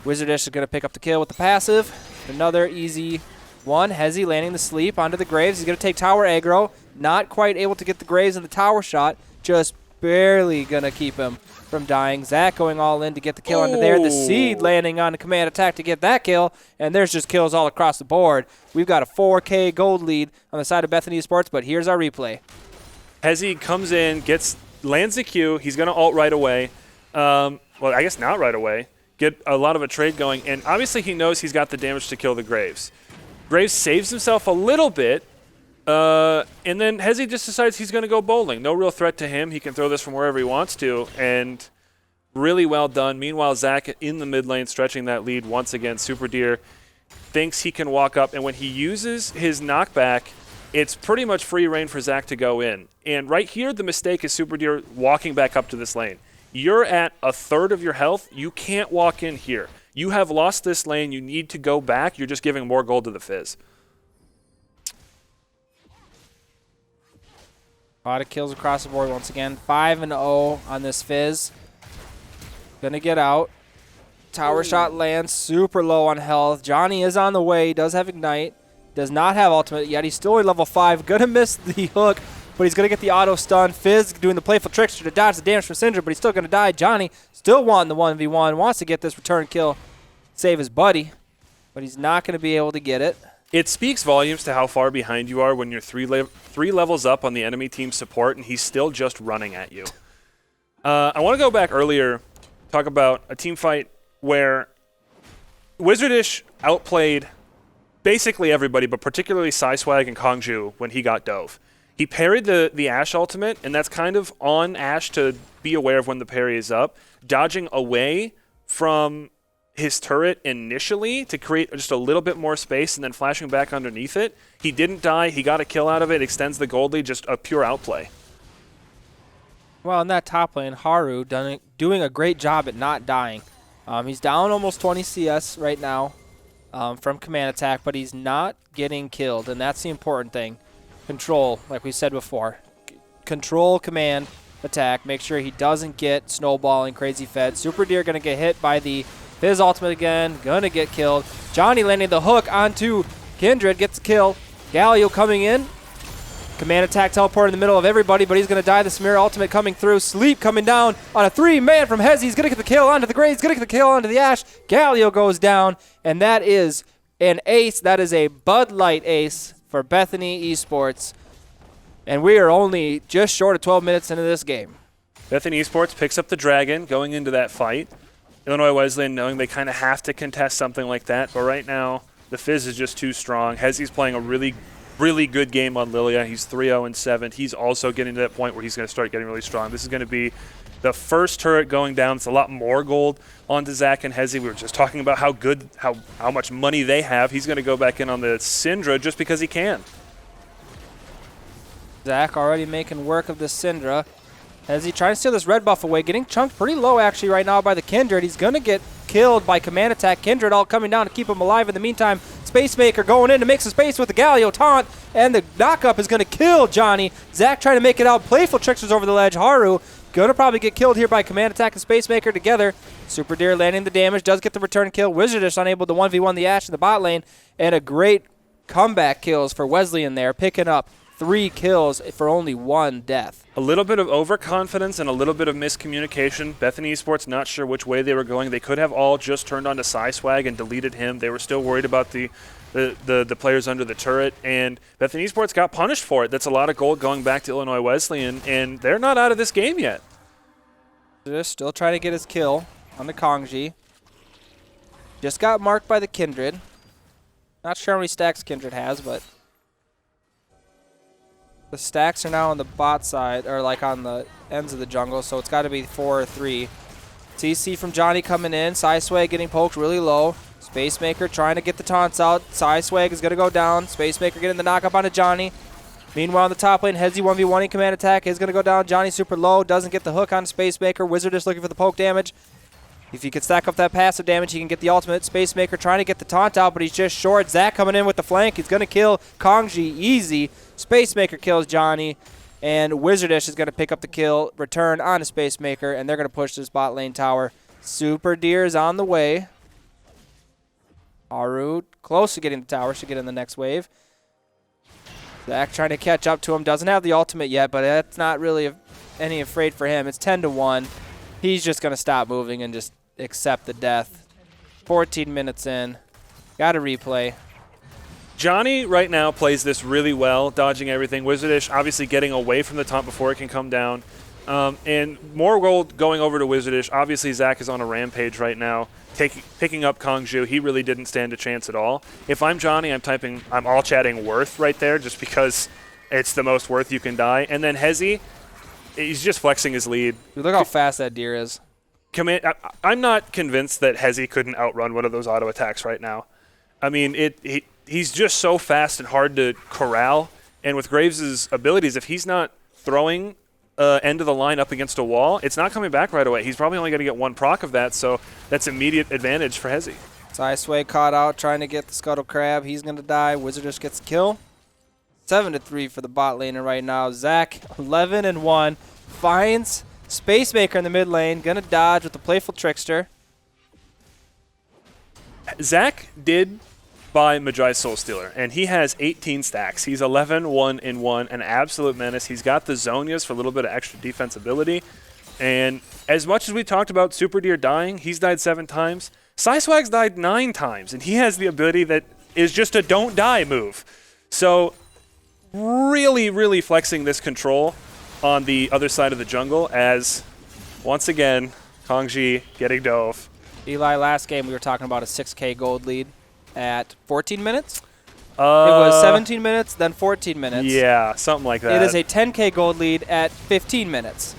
Wizardish is going to pick up the kill with the passive. Another easy one. Hezzy landing the sleep onto the Graves. He's going to take tower aggro. Not quite able to get the Graves in the tower shot. Just barely going to keep him from dying. Zach going all in to get the kill under there. The Seed landing on the command attack to get that kill. And there's just kills all across the board. We've got a 4K gold lead on the side of Bethany Esports, but here's our replay. Hezzy comes in, lands the Q. He's going to ult right away. Well, I guess not right away. Get a lot of a trade going. And obviously he knows he's got the damage to kill the Graves. Graves saves himself a little bit. And then Hezzy just decides he's going to go bowling. No real threat to him. He can throw this from wherever he wants to. And Really well done. Meanwhile, Zach in the mid lane stretching that lead once again. Super Deer thinks he can walk up, and when he uses his knockback, it's pretty much free reign for Zach to go in. And right here, the mistake is Super Deer walking back up to this lane. You're at a third of your health. You can't walk in here. You have lost this lane. You need to go back. You're just giving more gold to the Fizz. A lot of kills across the board once again. 5-0 on this Fizz. Gonna get out. Tower shot lands super low on health. Johnny is on the way. He does have Ignite. Does not have ultimate yet. He's still only level 5. Gonna miss the hook, but he's gonna get the auto stun. Fizz doing the playful trickster to dodge the damage from Syndra, but he's still gonna die. Johnny still wanting the 1v1. Wants to get this return kill. Save his buddy, but he's not gonna be able to get it. It speaks volumes to how far behind you are when you're three levels up on the enemy team support, and he's still just running at you. I want to go back earlier, talk about a team fight where Wizardish outplayed basically everybody, but particularly Psyswag and Kongju when he got dove. He parried the Ashe ultimate, and that's kind of on Ashe to be aware of when the parry is up, dodging away from his turret initially to create just a little bit more space and then flashing back underneath it. He didn't die. He got a kill out of it, extends the gold lead, just a pure outplay. Well, in that top lane, Haru doing a great job at not dying. He's down almost 20 CS right now from command attack, but he's not getting killed, and that's the important thing. Control, like we said before. Control command attack. Make sure he doesn't get snowballing crazy fed. Super Deer going to get hit by the Fizz ultimate again. Going to get killed. Johnny landing the hook onto Kindred. Gets the kill. Galio coming in. Command attack teleport in the middle of everybody, but he's going to die. The Smear ultimate coming through. Sleep coming down on a 3-man from Hezi. He's going to get the kill onto the Grey. He's going to get the kill onto the Ashe. Galio goes down, and that is an ace. That is a Bud Light ace for Bethany Esports. And we are only just short of 12 minutes into this game. Bethany Esports picks up the Dragon going into that fight. Illinois Wesleyan knowing they kind of have to contest something like that, but right now the Fizz is just too strong. Hezi's playing a really good game on Lilia. He's 3-0-7. He's also getting to that point where he's going to start getting really strong. This is going to be the first turret going down. It's a lot more gold onto Zach and Hezi. We were just talking about how much money they have. He's going to go back in on the Syndra just because he can. Zach already making work of this Syndra. Hezi trying to steal this red buff away, getting chunked pretty low actually right now by the Kindred. He's going to get killed by command attack. Kindred all coming down to keep him alive in the meantime. Spacemaker going in to make some space with the Galio taunt, and the knockup is going to kill Johnny. Zach trying to make it out. Playful tricksters over the ledge. Haru going to probably get killed here by command attack and Spacemaker together. Super Deer landing the damage, does get the return kill. Wizardish unable to 1v1 the Ashe in the bot lane, and a great comeback kills for Wesleyan there, picking up 3 kills for only 1 death. A little bit of overconfidence and a little bit of miscommunication. Bethany Esports not sure which way they were going. They could have all just turned on to Psyswag and deleted him. They were still worried about the players under the turret, and Bethany Esports got punished for it. That's a lot of gold going back to Illinois Wesleyan, and they're not out of this game yet. They're still trying to get his kill on the Kongji. Just got marked by the Kindred. Not sure how many stacks Kindred has, but the stacks are now on the bot side, or like on the ends of the jungle, so it's got to be 4 or 3. TC from Johnny coming in. Psyswag getting poked really low. Spacemaker trying to get the taunts out. Psyswag is going to go down. Spacemaker getting the knockup onto Johnny. Meanwhile, in the top lane, Hezi 1v1 command attack is going to go down. Johnny super low. Doesn't get the hook on Spacemaker. Wizard is looking for the poke damage. If he can stack up that passive damage, he can get the ultimate. Spacemaker trying to get the taunt out, but he's just short. Zach coming in with the flank. He's going to kill Kongji easy. Spacemaker kills Johnny, and Wizardish is going to pick up the kill, return on a Spacemaker, and they're going to push this bot lane tower. Super Deer is on the way. Haru close to getting the tower. Should get in the next wave. Zach trying to catch up to him. Doesn't have the ultimate yet, but that's not really any afraid for him. It's 10-1. He's just going to stop moving and just accept the death. 14 minutes in. Got to replay. Johnny right now plays this really well, dodging everything. Wizardish obviously getting away from the taunt before it can come down. And more gold going over to Wizardish. Obviously, Zach is on a rampage right now, picking up Kongju. He really didn't stand a chance at all. If I'm Johnny, I'm all chatting worth right there just because it's the most worth you can die. And then Hezi, he's just flexing his lead. Dude, look how fast that deer is. I'm not convinced that Hezzy couldn't outrun one of those auto attacks right now. I mean, he's just so fast and hard to corral. And with Graves' abilities, if he's not throwing end of the line up against a wall, it's not coming back right away. He's probably only going to get one proc of that, so that's immediate advantage for Hezzy. Sidesway caught out trying to get the Scuttle Crab. He's going to die. Wizardish gets the kill. 7-3 for the bot laner right now. Zach, 11-1, finds Spacemaker in the mid lane. Going to dodge with the Playful Trickster. Zach did buy Magi Soul Stealer, and he has 18 stacks. He's 11-1-1, an absolute menace. He's got the Zonias for a little bit of extra defensibility. And as much as we talked about Super Deer dying, he's died 7 times. Psyswag's died 9 times, and he has the ability that is just a don't die move. So really, really flexing this control on the other side of the jungle as, once again, Kongji getting dove. Eli, last game we were talking about a 6K gold lead at 14 minutes? It was 17 minutes, then 14 minutes. Yeah, something like that. It is a 10K gold lead at 15 minutes.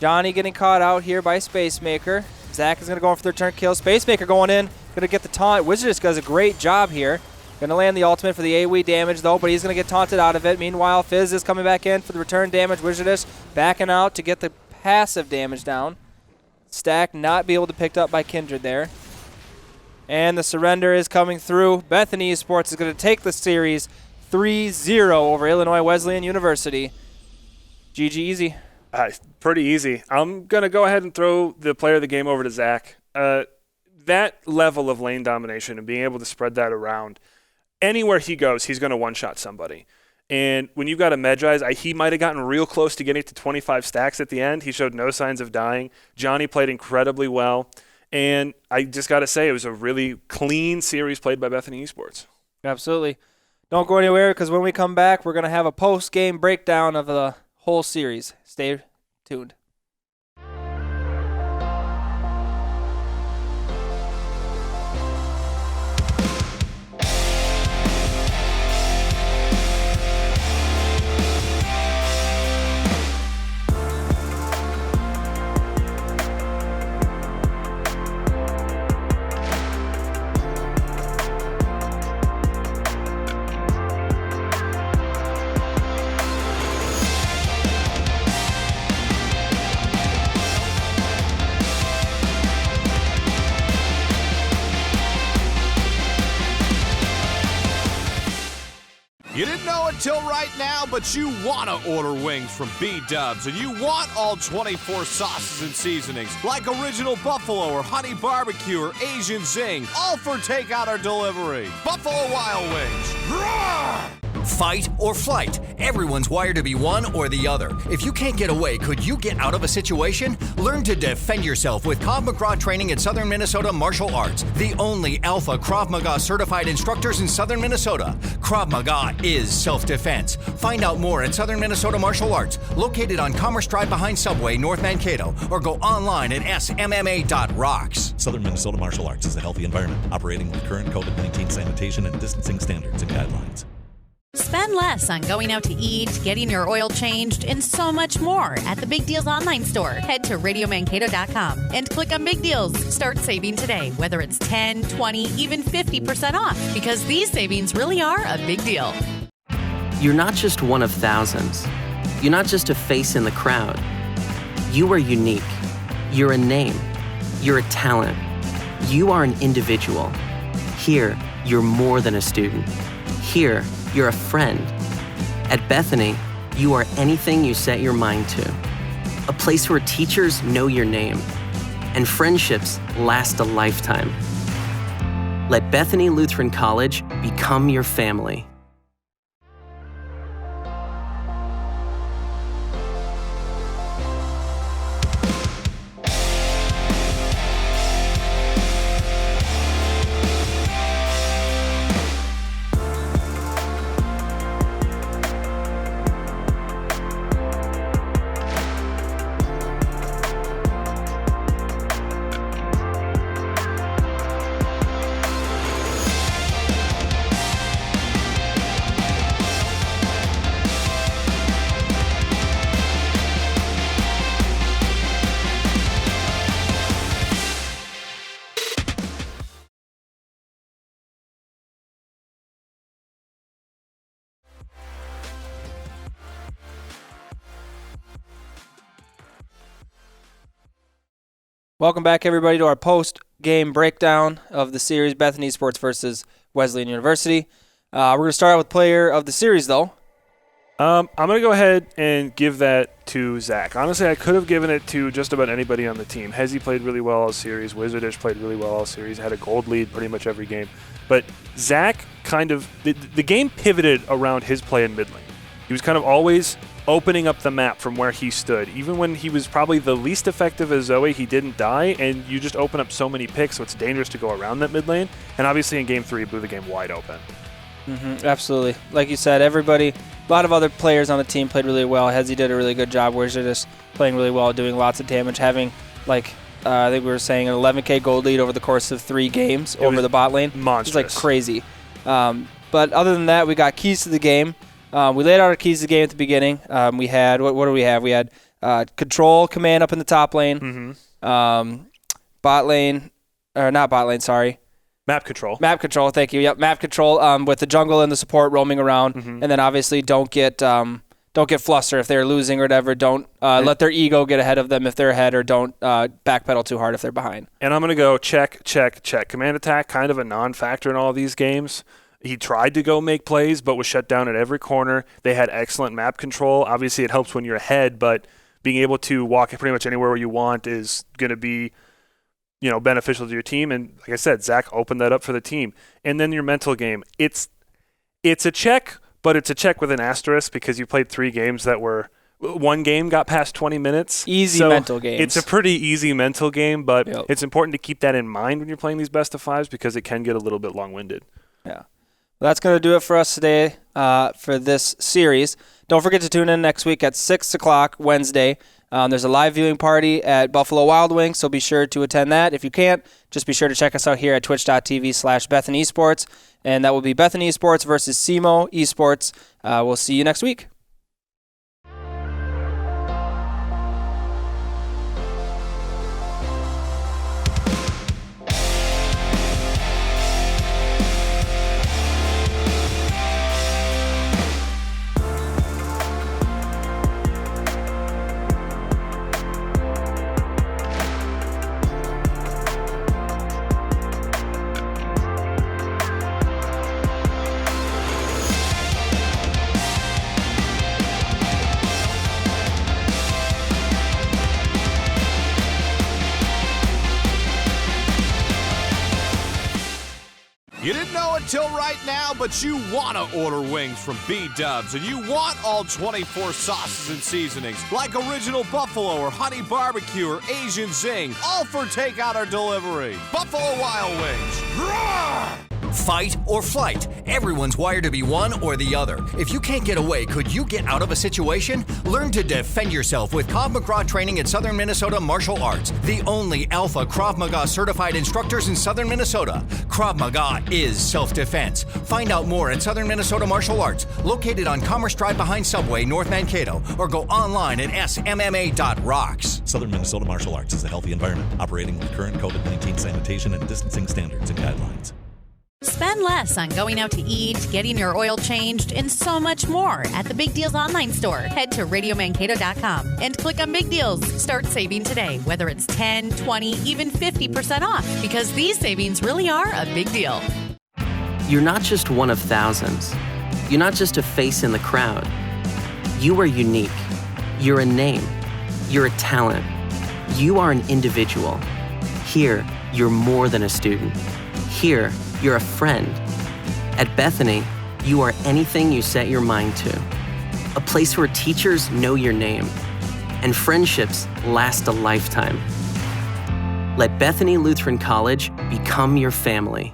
Johnny getting caught out here by Spacemaker. Zach is going to go in for the return kill. Spacemaker going in, going to get the taunt. Wizardish does a great job here. Going to land the ultimate for the AoE damage, though, but he's going to get taunted out of it. Meanwhile, Fizz is coming back in for the return damage. Wizardish backing out to get the passive damage down. Stack not be able to pick up by Kindred there. And the surrender is coming through. Bethany Esports is going to take the series 3-0 over Illinois Wesleyan University. GG easy. Pretty easy. I'm going to go ahead and throw the player of the game over to Zach. That level of lane domination and being able to spread that around, anywhere he goes, he's going to one-shot somebody. And when you've got a Medjai's, he might have gotten real close to getting to 25 stacks at the end. He showed no signs of dying. Johnny played incredibly well. And I just got to say, it was a really clean series played by Bethany Esports. Absolutely. Don't go anywhere, because when we come back, we're going to have a post-game breakdown of the whole series. Stay tuned. You didn't know until right now, but you want to order wings from B-Dubs, and you want all 24 sauces and seasonings, like original buffalo or honey barbecue or Asian zing, all for takeout or delivery. Buffalo Wild Wings. Roar! Fight or flight. Everyone's wired to be one or the other. If you can't get away, could you get out of a situation? Learn to defend yourself with Krav Maga training at Southern Minnesota Martial Arts, the only alpha Krav Maga certified instructors in Southern Minnesota. Krav Maga is self-defense. Find out more at Southern Minnesota Martial Arts, located on Commerce Drive behind Subway, North Mankato, or go online at smma.rocks. Southern Minnesota Martial Arts is a healthy environment operating with current COVID-19 sanitation and distancing standards and guidelines. Spend less on going out to eat, getting your oil changed, and so much more at the Big Deals online store. Head to RadioMankato.com and click on Big Deals. Start saving today, whether it's 10, 20, even 50% off, because these savings really are a big deal. You're not just one of thousands. You're not just a face in the crowd. You are unique. You're a name. You're a talent. You are an individual. Here, you're more than a student. Here, you're a friend. At Bethany, you are anything you set your mind to. A place where teachers know your name and friendships last a lifetime. Let Bethany Lutheran College become your family. Welcome back, everybody, to our post-game breakdown of the series Bethany Esports versus Wesleyan University. We're going to start out with player of the series, though. I'm going to go ahead and give that to Zach. Honestly, I could have given it to just about anybody on the team. Hezi played really well all series. Wizardish played really well all series. Had a gold lead pretty much every game. But Zach kind of – the game pivoted around his play in mid lane. He was kind of always opening up the map from where he stood. Even when he was probably the least effective as Zoe, he didn't die, and you just open up so many picks, so it's dangerous to go around that mid lane. And obviously in Game 3, he blew the game wide open. Absolutely. Like you said, everybody, a lot of other players on the team played really well. Hezi did a really good job. Wizardish playing really well, doing lots of damage, having, like, I think we were saying an 11K gold lead over the course of 3 games over the bot lane. Monstrous. It's like crazy. But other than that, we got keys to the game. We laid out our keys to the game at the beginning. We had, what do we have? We had control command up in the top lane. Bot lane, or not bot lane, sorry. Map control. Map control, thank you. Yep, map control with the jungle and the support roaming around. And then obviously don't get flustered if they're losing or whatever. Don't let their ego get ahead of them if they're ahead, or don't backpedal too hard if they're behind. And I'm going to go check, check, check. Command attack, kind of a non-factor in all these games. He tried to go make plays, but was shut down at every corner. They had excellent map control. Obviously, it helps when you're ahead, but being able to walk pretty much anywhere where you want is going to be, beneficial to your team. And like I said, Zach opened that up for the team. And then your mental game. It's a check, but it's a check with an asterisk because you played 3 games that were – one game got past 20 minutes. Easy mental games. It's a pretty easy mental game, but it's important to keep that in mind when you're playing these best of 5s because it can get a little bit long-winded. Yeah. Well, that's going to do it for us today for this series. Don't forget to tune in next week at 6 o'clock Wednesday. There's a live viewing party at Buffalo Wild Wings, so be sure to attend that. If you can't, just be sure to check us out here at twitch.tv/Bethany Esports, and that will be Bethany Esports versus SEMO Esports. We'll see you next week. You didn't know until right now, but you want to order wings from B-Dubs, and you want all 24 sauces and seasonings, like original buffalo or honey barbecue or Asian zing, all for takeout or delivery. Buffalo Wild Wings. Roar! Fight or flight. Everyone's wired to be one or the other. If you can't get away, could you get out of a situation? Learn to defend yourself with Krav Maga training at Southern Minnesota Martial Arts, the only alpha Krav Maga certified instructors in Southern Minnesota. Krav Maga is self-defense. Find out more at Southern Minnesota Martial Arts, located on Commerce Drive behind Subway, North Mankato, or go online at smma.rocks. Southern Minnesota Martial Arts is a healthy environment operating with current COVID-19 sanitation and distancing standards and guidelines. Spend less on going out to eat, getting your oil changed, and so much more at the Big Deals online store. Head to radiomankato.com and click on Big Deals. Start saving today, whether it's 10, 20, even 50% off, because these savings really are a big deal. You're not just one of thousands. You're not just a face in the crowd. You are unique. You're a name. You're a talent. You are an individual. Here, you're more than a student. Here, you're a friend. At Bethany, you are anything you set your mind to. A place where teachers know your name and friendships last a lifetime. Let Bethany Lutheran College become your family.